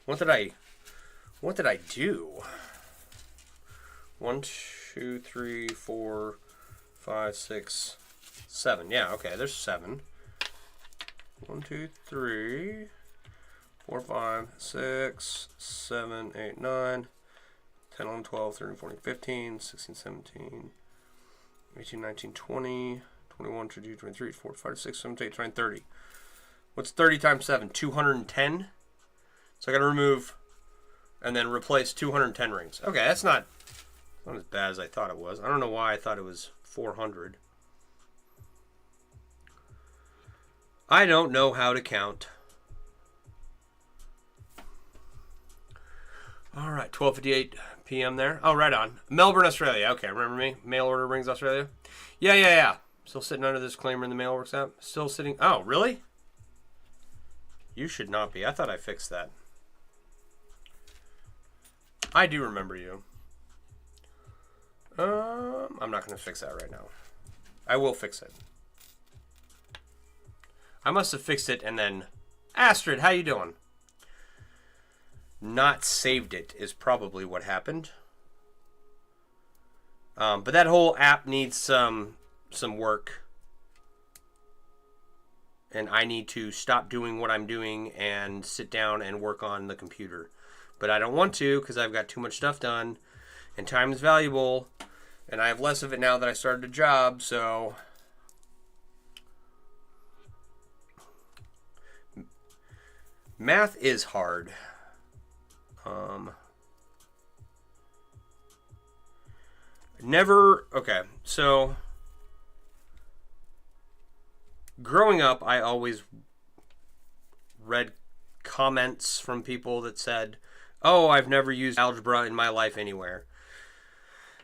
A: what did I do? 1, 2, 3, 4, 5, 6, 7. Yeah, okay, there's 7. 1, 2, 3, 4, 5, 6, 7, 8, 9, 10, 11, 12, 13, 14, 15, 16, 17, 18, 19, 20, 21, 22, 23, 24, 25, 26, 27, 28, 29, 30. What's 30 times 7? 210? So I got to remove and then replace 210 rings. Okay, that's not as bad as I thought it was. I don't know why I thought it was 400. I don't know how to count. All right, 12:58 p.m. there. Oh, right on. Melbourne, Australia. Okay, remember me? Mail order rings, Australia. Yeah. Still sitting under this disclaimer in the mail works out. Still sitting. Oh, really? You should not be. I thought I fixed that. I do remember you. I'm not going to fix that right now. I will fix it. I must have fixed it and then... Astrid, how you doing? Not saved it is probably what happened. But that whole app needs some work. And I need to stop doing what I'm doing and sit down and work on the computer. But I don't want to because I've got too much stuff done. And time is valuable. And I have less of it now that I started a job, so... Math is hard. Okay, so... Growing up, I always read comments from people that said, oh, I've never used algebra in my life anywhere.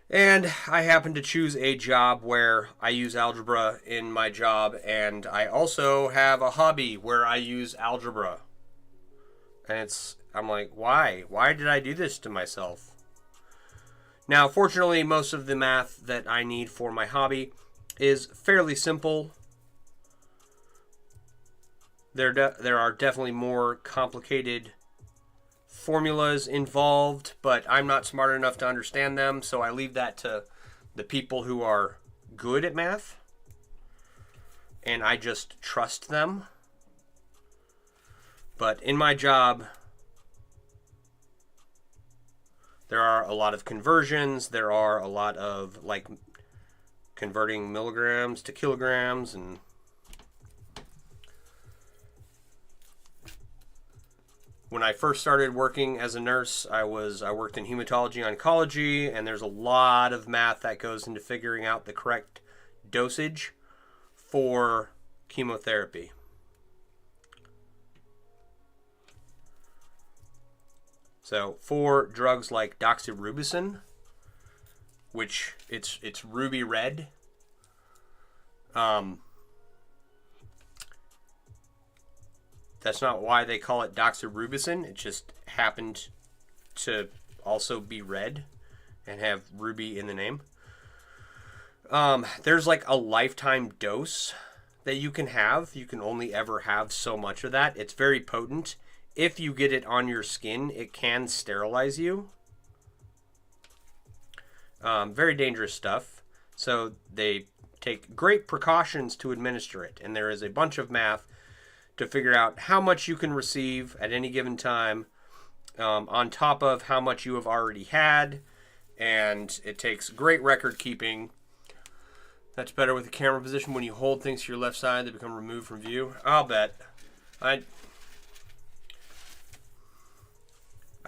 A: And I happen to choose a job where I use algebra in my job, and I also have a hobby where I use algebra. And I'm like, why? Why did I do this to myself? Now, fortunately, most of the math that I need for my hobby is fairly simple. There are definitely more complicated formulas involved, but I'm not smart enough to understand them, so I leave that to the people who are good at math, and I just trust them. But in my job, there are a lot of conversions, there are a lot of like converting milligrams to kilograms, and when I first started working as a nurse, I worked in hematology oncology, and there's a lot of math that goes into figuring out the correct dosage for chemotherapy. So for drugs like doxorubicin, which it's ruby red, that's not why they call it doxorubicin. It just happened to also be red and have ruby in the name. There's like a lifetime dose that you can have. You can only ever have so much of that. It's very potent. If you get it on your skin, it can sterilize you. Very dangerous stuff. So they take great precautions to administer it. And there is a bunch of math to figure out how much you can receive at any given time, on top of how much you have already had. And it takes great record keeping. That's better with the camera position. When you hold things to your left side, they become removed from view. I'll bet. I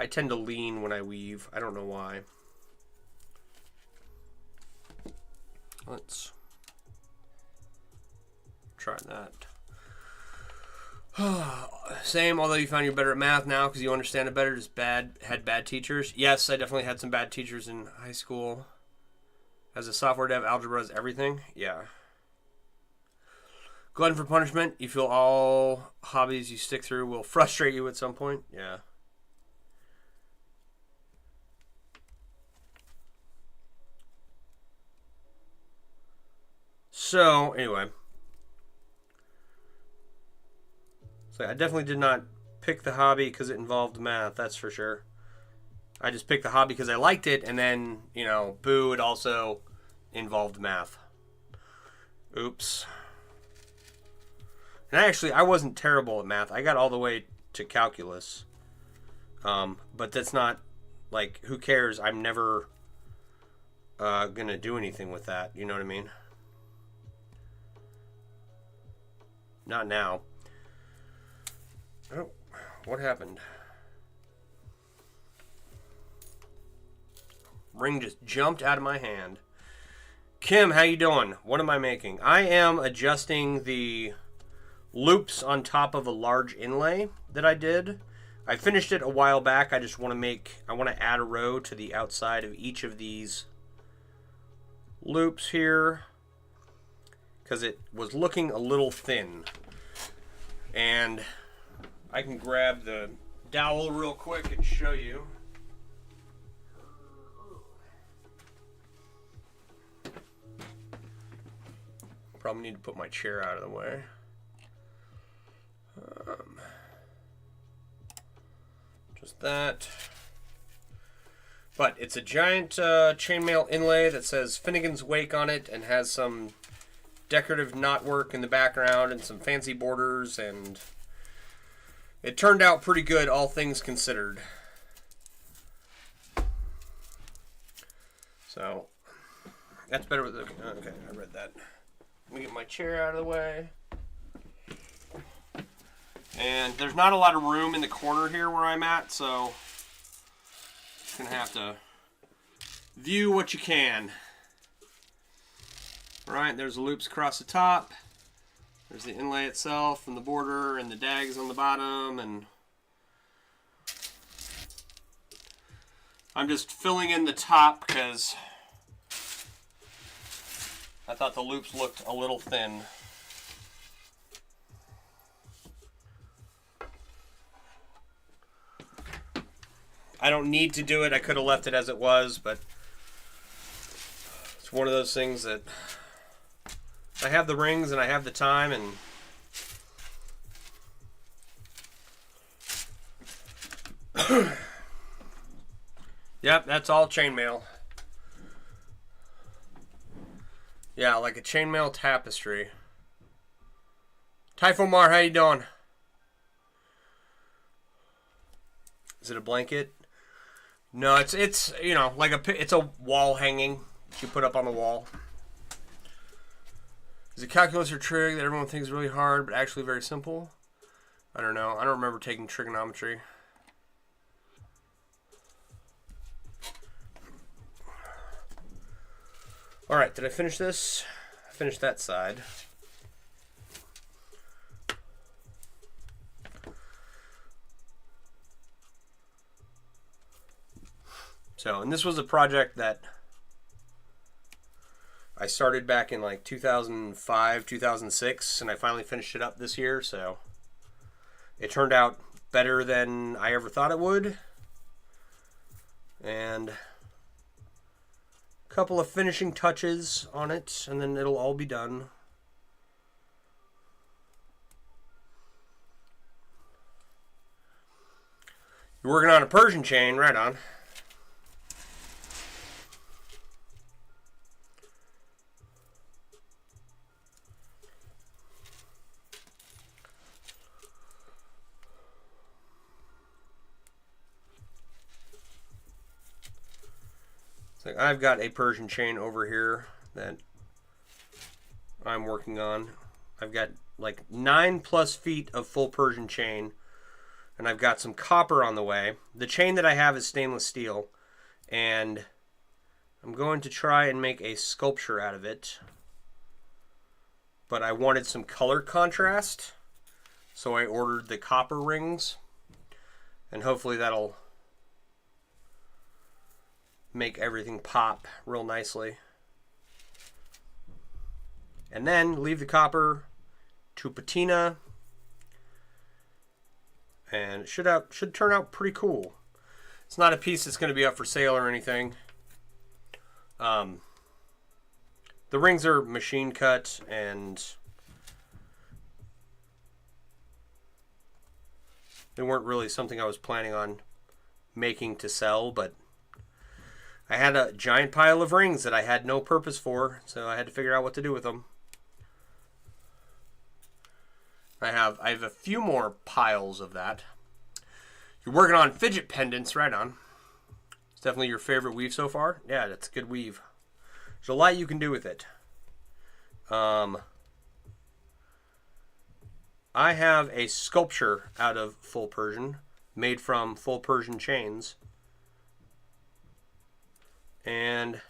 A: tend to lean when I weave. I don't know why. Let's try that. Same, although you found you're better at math now because you understand it better. Just had bad teachers. Yes, I definitely had some bad teachers in high school. As a software dev, algebra is everything. Yeah. Glutton for punishment. You feel all hobbies you stick through will frustrate you at some point. Yeah. So, anyway. So I definitely did not pick the hobby because it involved math, that's for sure. I just picked the hobby because I liked it, and then, you know, boo, it also involved math. Oops. And I wasn't terrible at math. I got all the way to calculus. But that's not, like, who cares? I'm never going to do anything with that. You know what I mean? Not now. Oh, what happened? Ring just jumped out of my hand. Kim, how you doing? What am I making? I am adjusting the loops on top of a large inlay that I did. I finished it a while back. I just want to add a row to the outside of each of these loops here because it was looking a little thin. And I can grab the dowel real quick and show you. Probably need to put my chair out of the way. Just that. But it's a giant chainmail inlay that says Finnegan's Wake on it and has some decorative knotwork in the background and some fancy borders, and it turned out pretty good, all things considered. So that's better with the... Okay, I read that. Let me get my chair out of the way. And there's not a lot of room in the corner here where I'm at, so just gonna have to view what you can. All right, there's the loops across the top. There's the inlay itself and the border and the dags on the bottom, and I'm just filling in the top because I thought the loops looked a little thin. I don't need to do it. I could have left it as it was, but it's one of those things that I have the rings and I have the time, and yep, that's all chainmail. Yeah, like a chainmail tapestry. Typhomar, how you doing? Is it a blanket? No, it's you know, like it's a wall hanging that you put up on the wall. Is it calculus or trig that everyone thinks is really hard but actually very simple? I don't know. I don't remember taking trigonometry. All right, did I finish this? I finished that side. So, and this was a project that I started back in like 2005, 2006, and I finally finished it up this year, so it turned out better than I ever thought it would. And a couple of finishing touches on it, and then it'll all be done. You're working on a Persian chain, right on. Like I've got a Persian chain over here that I'm working on. I've got like 9+ feet of full Persian chain, and I've got some copper on the way. The chain that I have is stainless steel, and I'm going to try and make a sculpture out of it. But I wanted some color contrast, so I ordered the copper rings, and hopefully that'll make everything pop real nicely. And then leave the copper to patina, and it should turn out pretty cool. It's not a piece that's going to be up for sale or anything. The rings are machine cut, and they weren't really something I was planning on making to sell, but I had a giant pile of rings that I had no purpose for, so I had to figure out what to do with them. I have a few more piles of that. You're working on fidget pendants, right on. It's definitely your favorite weave so far. Yeah, that's a good weave. There's a lot you can do with it. I have a sculpture out of full Persian, made from full Persian chains. And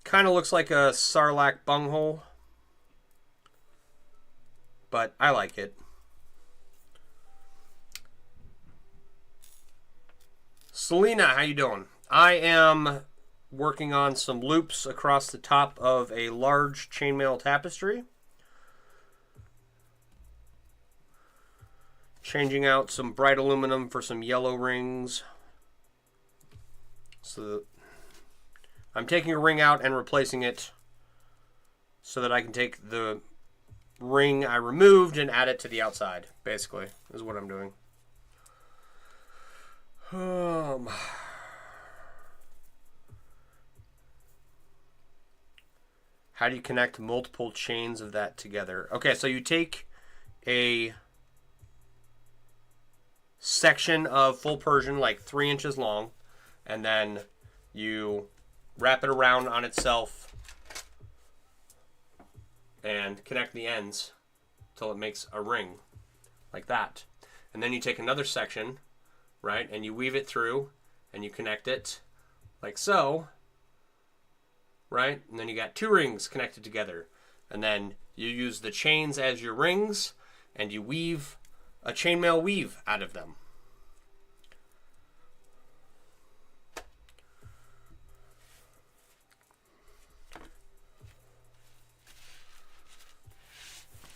A: kind of looks like a sarlacc bunghole, but I like it. Selena, how you doing? I am working on some loops across the top of a large chainmail tapestry. Changing out some bright aluminum for some yellow rings. So I'm taking a ring out and replacing it so that I can take the ring I removed and add it to the outside, basically, is what I'm doing. How do you connect multiple chains of that together? Okay, so you take a section of full Persian, like 3 inches long, and then you wrap it around on itself and connect the ends till it makes a ring, like that. And then you take another section, right, and you weave it through, and you connect it, like so, right? And then you got 2 rings connected together. And then you use the chains as your rings, and you weave a chainmail weave out of them.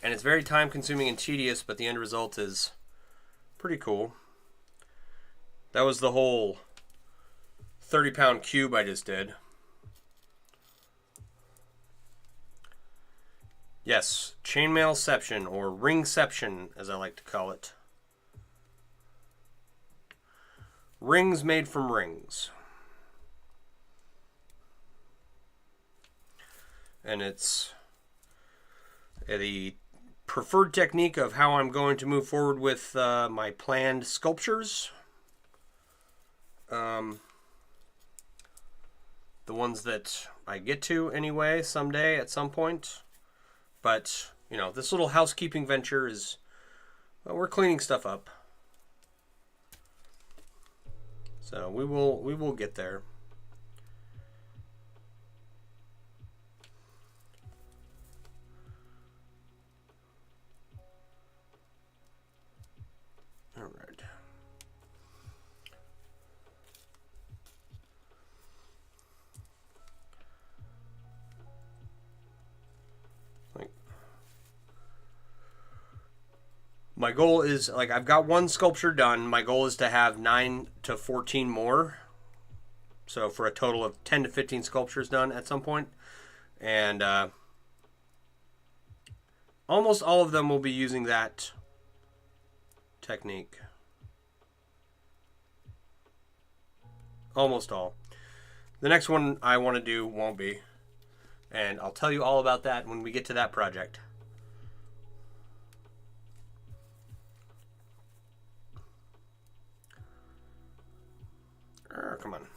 A: And it's very time consuming and tedious, but the end result is pretty cool. That was the whole 30-pound cube I just did. Yes, chainmailception, or ringception as I like to call it. Rings made from rings. And it's the preferred technique of how I'm going to move forward with my planned sculptures. The ones that I get to anyway someday at some point. But, you know, this little housekeeping venture is, well, we're cleaning stuff up. So we will get there. My goal is, like, I've got one sculpture done. My goal is to have 9 to 14 more. So for a total of 10 to 15 sculptures done at some point. And almost all of them will be using that technique. Almost all. The next one I want to do won't be. And I'll tell you all about that when we get to that project. Come on.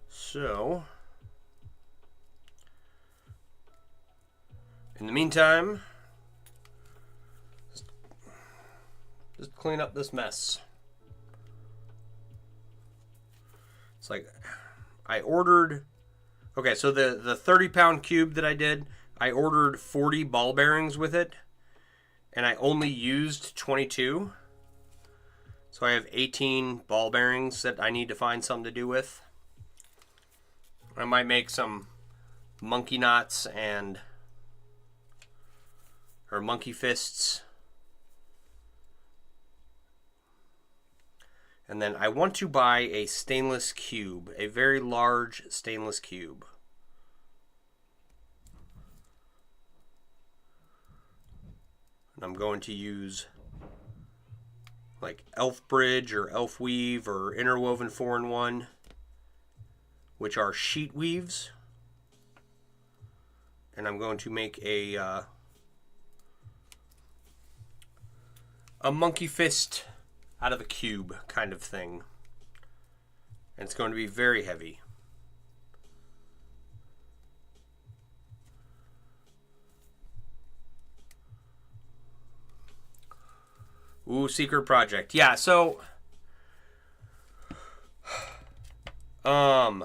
A: So, in the meantime, just clean up this mess. It's like, I ordered, okay, so the 30-pound cube that I did, I ordered 40 ball bearings with it. And I only used 22. So I have 18 ball bearings that I need to find something to do with. I might make some monkey knots or monkey fists. And then I want to buy a stainless cube, a very large stainless cube. And I'm going to use like Elf Bridge or Elf Weave or Interwoven 4-in-1, which are sheet weaves. And I'm going to make a monkey fist out of a cube kind of thing. And it's going to be very heavy. Ooh, secret project. Yeah, so I've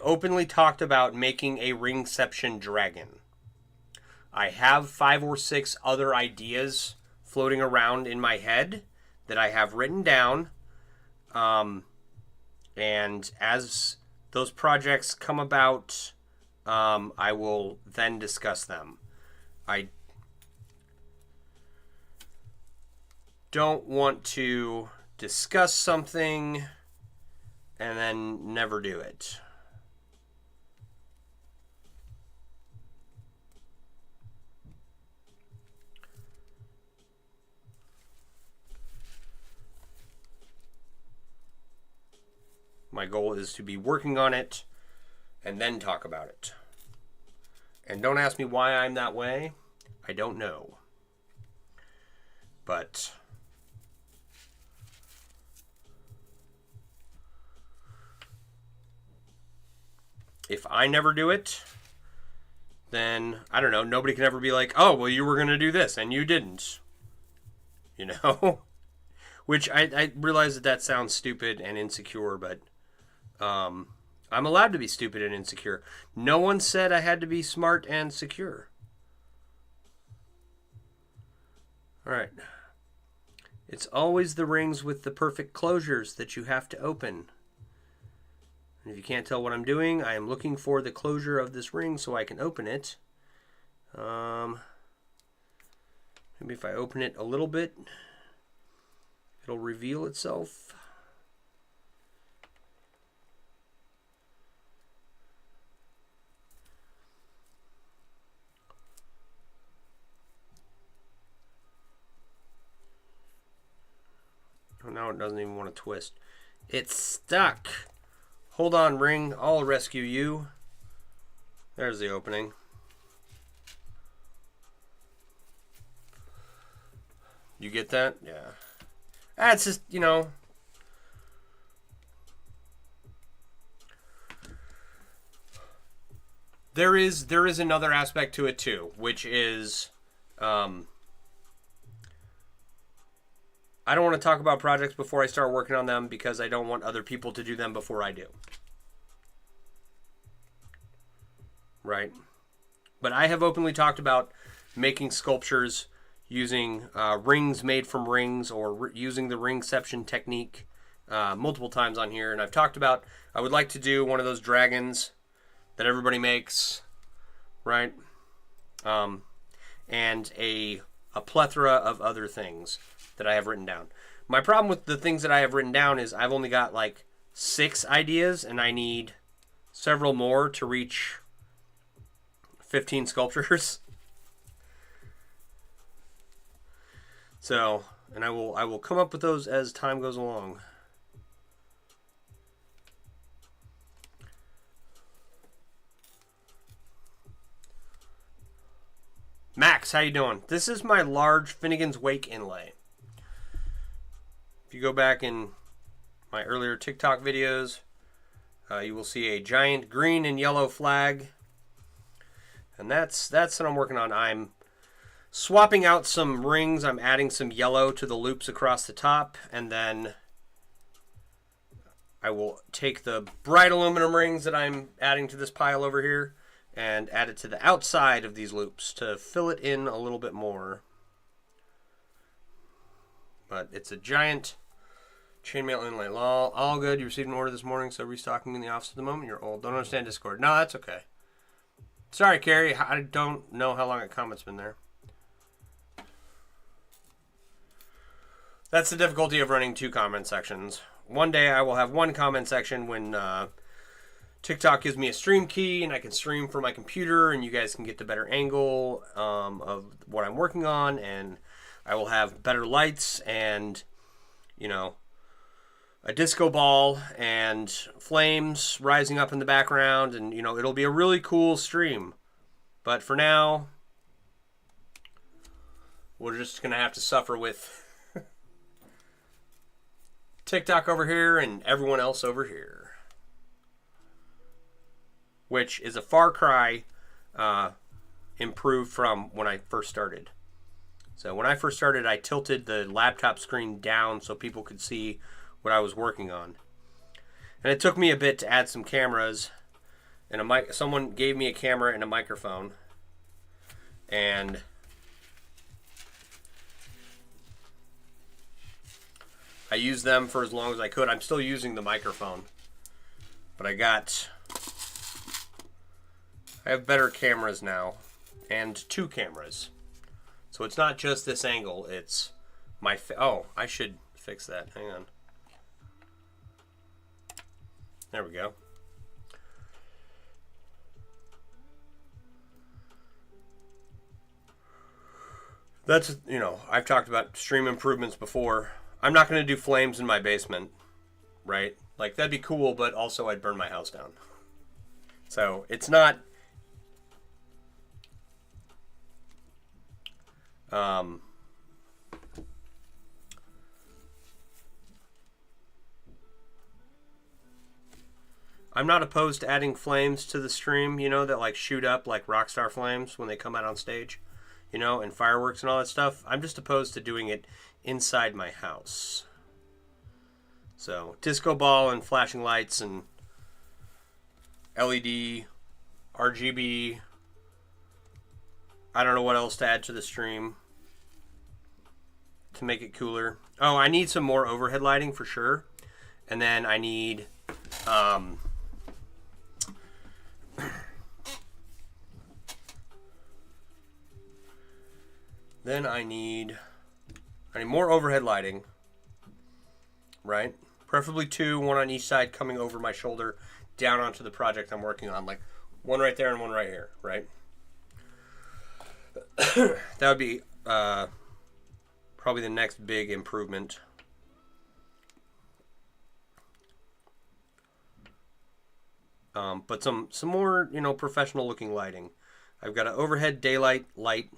A: openly talked about making a Ringception dragon. I have 5 or 6 other ideas floating around in my head that I have written down. And as those projects come about, I will then discuss them. I don't want to discuss something and then never do it. My goal is to be working on it and then talk about it. And don't ask me why I'm that way. I don't know. But if I never do it, then, I don't know, nobody can ever be like, oh, well, you were going to do this, and you didn't. You know? Which I realize that sounds stupid and insecure, but I'm allowed to be stupid and insecure. No one said I had to be smart and secure. All right. It's always the rings with the perfect closures that you have to open. And if you can't tell what I'm doing, I am looking for the closure of this ring so I can open it. Maybe if I open it a little bit, it'll reveal itself. Oh, now it doesn't even want to twist. It's stuck. Hold on, ring. I'll rescue you. There's the opening. You get that? Yeah. That's just, you know. There is another aspect to it too, which is I don't want to talk about projects before I start working on them because I don't want other people to do them before I do. Right? But I have openly talked about making sculptures using rings made from rings or using the Ringception technique multiple times on here. And I've talked about I would like to do one of those dragons that everybody makes, right? And a plethora of other things that I have written down. My problem with the things that I have written down is I've only got like 6 ideas, and I need several more to reach 15 sculptures. So, and I will come up with those as time goes along. Max, how you doing? This is my large Finnegan's Wake inlay. If you go back in my earlier TikTok videos, you will see a giant green and yellow flag. And that's what I'm working on. I'm swapping out some rings. I'm adding some yellow to the loops across the top. And then I will take the bright aluminum rings that I'm adding to this pile over here and add it to the outside of these loops to fill it in a little bit more. But it's a giant chainmail inlay. All good. You received an order this morning, so restocking in the office at the moment. You're old. Don't understand Discord. No, that's okay. Sorry, Carrie. I don't know how long a comment's been there. That's the difficulty of running 2 comment sections. One day I will have 1 comment section when TikTok gives me a stream key and I can stream from my computer and you guys can get the better angle of what I'm working on, and I will have better lights and, you know, a disco ball and flames rising up in the background, and, you know, it'll be a really cool stream. But for now, we're just going to have to suffer with TikTok over here and everyone else over here, which is a far cry improved from when I first started. So when I first started, I tilted the laptop screen down so people could see what I was working on. And it took me a bit to add some cameras and a mic. Someone gave me a camera and a microphone, and I used them for as long as I could. I'm still using the microphone, but I have better cameras now, and 2 cameras. So it's not just this angle, it's my oh, I should fix that. Hang on. There we go. That's, you know, I've talked about stream improvements before. I'm not going to do flames in my basement, right? Like, that'd be cool, but also I'd burn my house down. So, it's not... I'm not opposed to adding flames to the stream, you know, that like shoot up like rockstar flames when they come out on stage, you know, and fireworks and all that stuff. I'm just opposed to doing it inside my house. So, disco ball and flashing lights and LED, RGB. I don't know what else to add to the stream to make it cooler. Oh, I need some more overhead lighting for sure. And then I need I need more overhead lighting, right? Preferably 2, 1 on each side coming over my shoulder down onto the project I'm working on, like 1 right there and 1 right here, right? That would be probably the next big improvement. But some more, you know, professional looking lighting. I've got an overhead daylight light,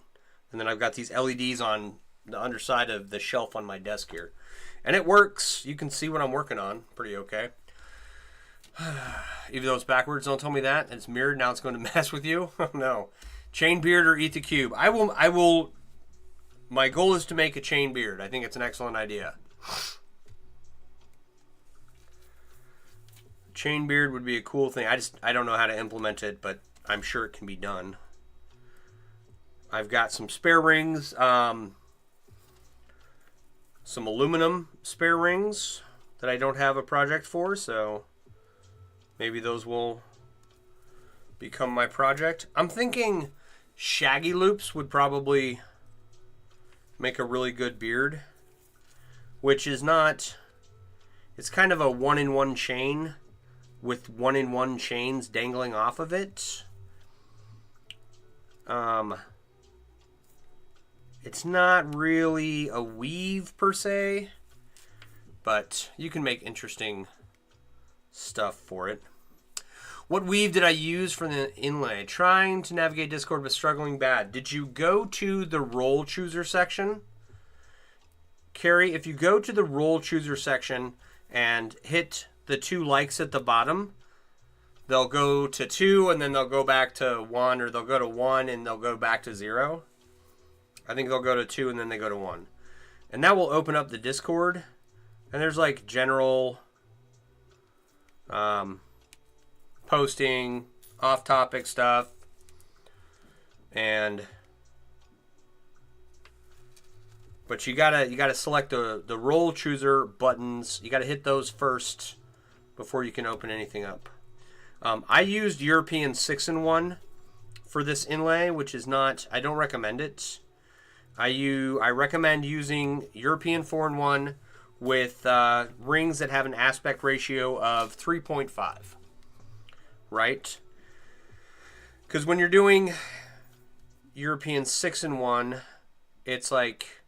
A: and then I've got these LEDs on the underside of the shelf on my desk here. And it works. You can see what I'm working on pretty okay. Even though it's backwards, don't tell me that. It's mirrored, now it's going to mess with you. No. Chain beard or eat the cube. I will. My goal is to make a chain beard. I think it's an excellent idea. Chain beard would be a cool thing. I don't know how to implement it, but I'm sure it can be done. I've got some spare rings, some aluminum spare rings that I don't have a project for, so maybe those will become my project. I'm thinking shaggy loops would probably make a really good beard, which is not, it's kind of a one-in-one chain with one-in-one chains dangling off of it. It's not really a weave per se, but you can make interesting stuff for it. What weave did I use for the inlay? Trying to navigate Discord but struggling bad. Did you go to the roll chooser section? Carrie, if you go to the roll chooser section and hit the 2 likes at the bottom, they'll go to 2 and then they'll go back to 1, or they'll go to 1 and they'll go back to 0. I think they'll go to 2 and then they go to 1. And that will open up the Discord. And there's like general posting, off-topic stuff, but you gotta select the roll chooser buttons. You gotta hit those first before you can open anything up. I used European 6-in-1 for this inlay, which is not, I don't recommend it. I recommend using European 4-in-1 with rings that have an aspect ratio of 3.5. Right? Because when you're doing European 6-in-1, it's like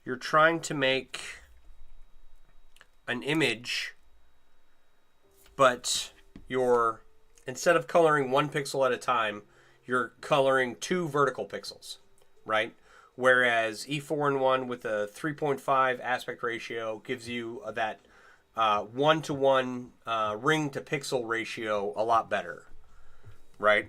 A: you're trying to make an image, but you're, instead of coloring 1 pixel at a time, you're coloring 2 vertical pixels, right? Whereas E4-in-1 with a 3.5 aspect ratio gives you that 1-to-1 ring to pixel ratio a lot better, right?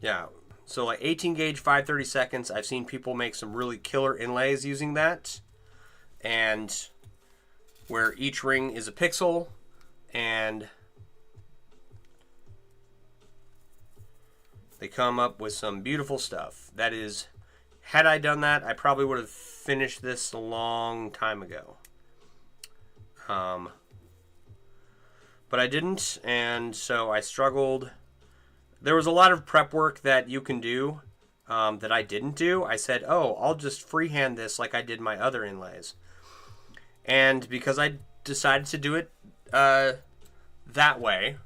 A: Yeah, so like 18 gauge 530 seconds, I've seen people make some really killer inlays using that, and where each ring is a pixel, and they come up with some beautiful stuff. That is, had I done that, I probably would have finished this a long time ago. But I didn't, and so I struggled. There was a lot of prep work that you can do that I didn't do. I said, oh, I'll just freehand this like I did my other inlays. And because I decided to do it that way,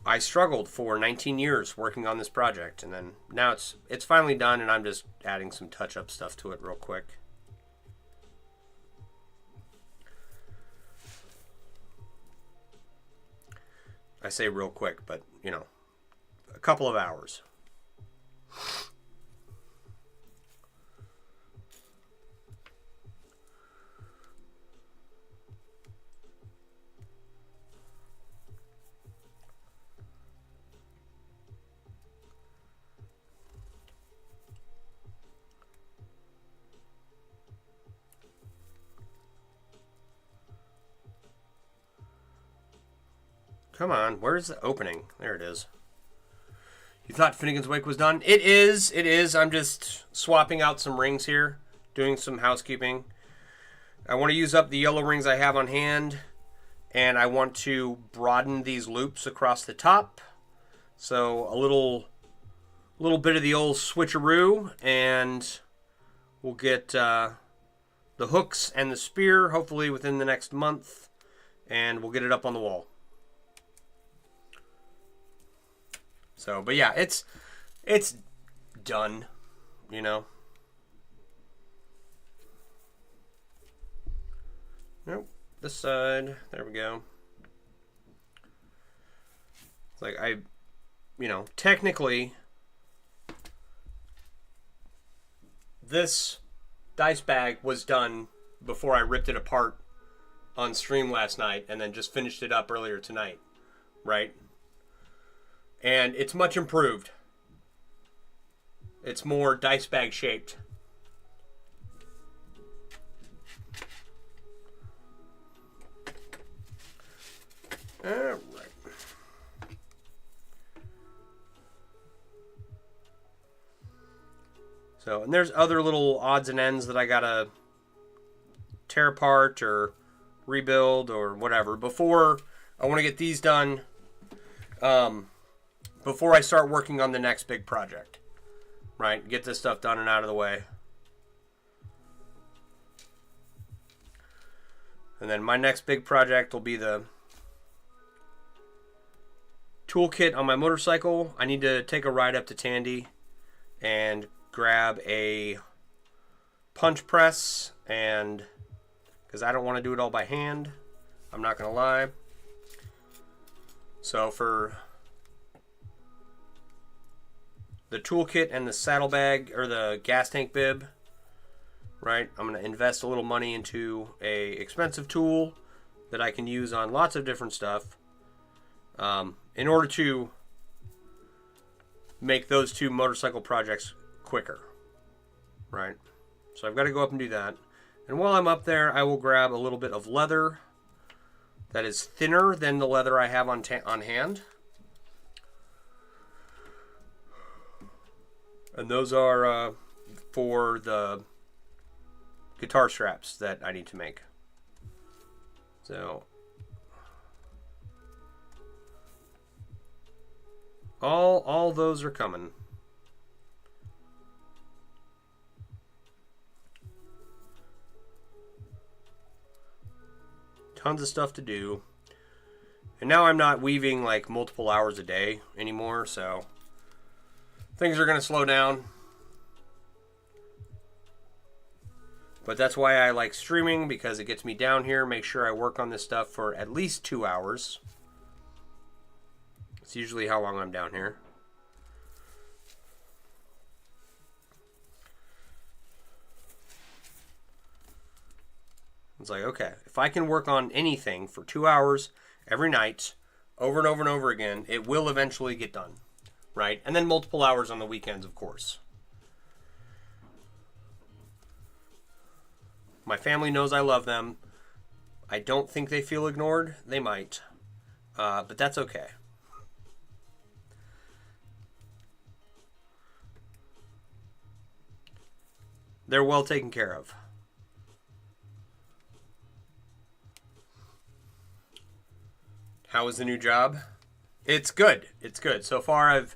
A: I struggled for 19 years working on this project, and then now it's finally done, and I'm just adding some touch-up stuff to it real quick. I say real quick, but, you know, a couple of hours. Come on, where's the opening? There it is. You thought Finnegan's Wake was done? It is, it is. I'm just swapping out some rings here, doing some housekeeping. I want to use up the yellow rings I have on hand, and I want to broaden these loops across the top. So a little bit of the old switcheroo, and we'll get the hooks and the spear hopefully within the next month, and we'll get it up on the wall. So, but yeah, it's done, you know. Nope, this side, there we go. It's like you know, technically, this dice bag was done before I ripped it apart on stream last night and then just finished it up earlier tonight, right? And it's much improved. It's more dice bag shaped. All right. So, and there's other little odds and ends that I gotta tear apart or rebuild or whatever. Before I want to get these done, before I start working on the next big project, right? Get this stuff done and out of the way. And then my next big project will be the toolkit on my motorcycle. I need to take a ride up to Tandy and grab a punch press, and because I don't want to do it all by hand, I'm not gonna lie. So for the toolkit and the saddlebag, or the gas tank bib, right, I'm gonna invest a little money into a expensive tool that I can use on lots of different stuff, in order to make those two motorcycle projects quicker, right? So I've got to go up and do that. And while I'm up there, I will grab a little bit of leather that is thinner than the leather I have on hand. And those are for the guitar straps that I need to make. So all those are coming. Tons of stuff to do. And now I'm not weaving like multiple hours a day anymore, so things are going to slow down. But that's why I like streaming, because it gets me down here, make sure I work on this stuff for at least 2 hours. It's usually how long I'm down here. It's like, okay, if I can work on anything for 2 hours every night, over and over and over again, it will eventually get done, right? And then multiple hours on the weekends, of course. My family knows I love them. I don't think they feel ignored. They might. But that's okay. They're well taken care of. How is the new job? It's good. It's good. So far, I've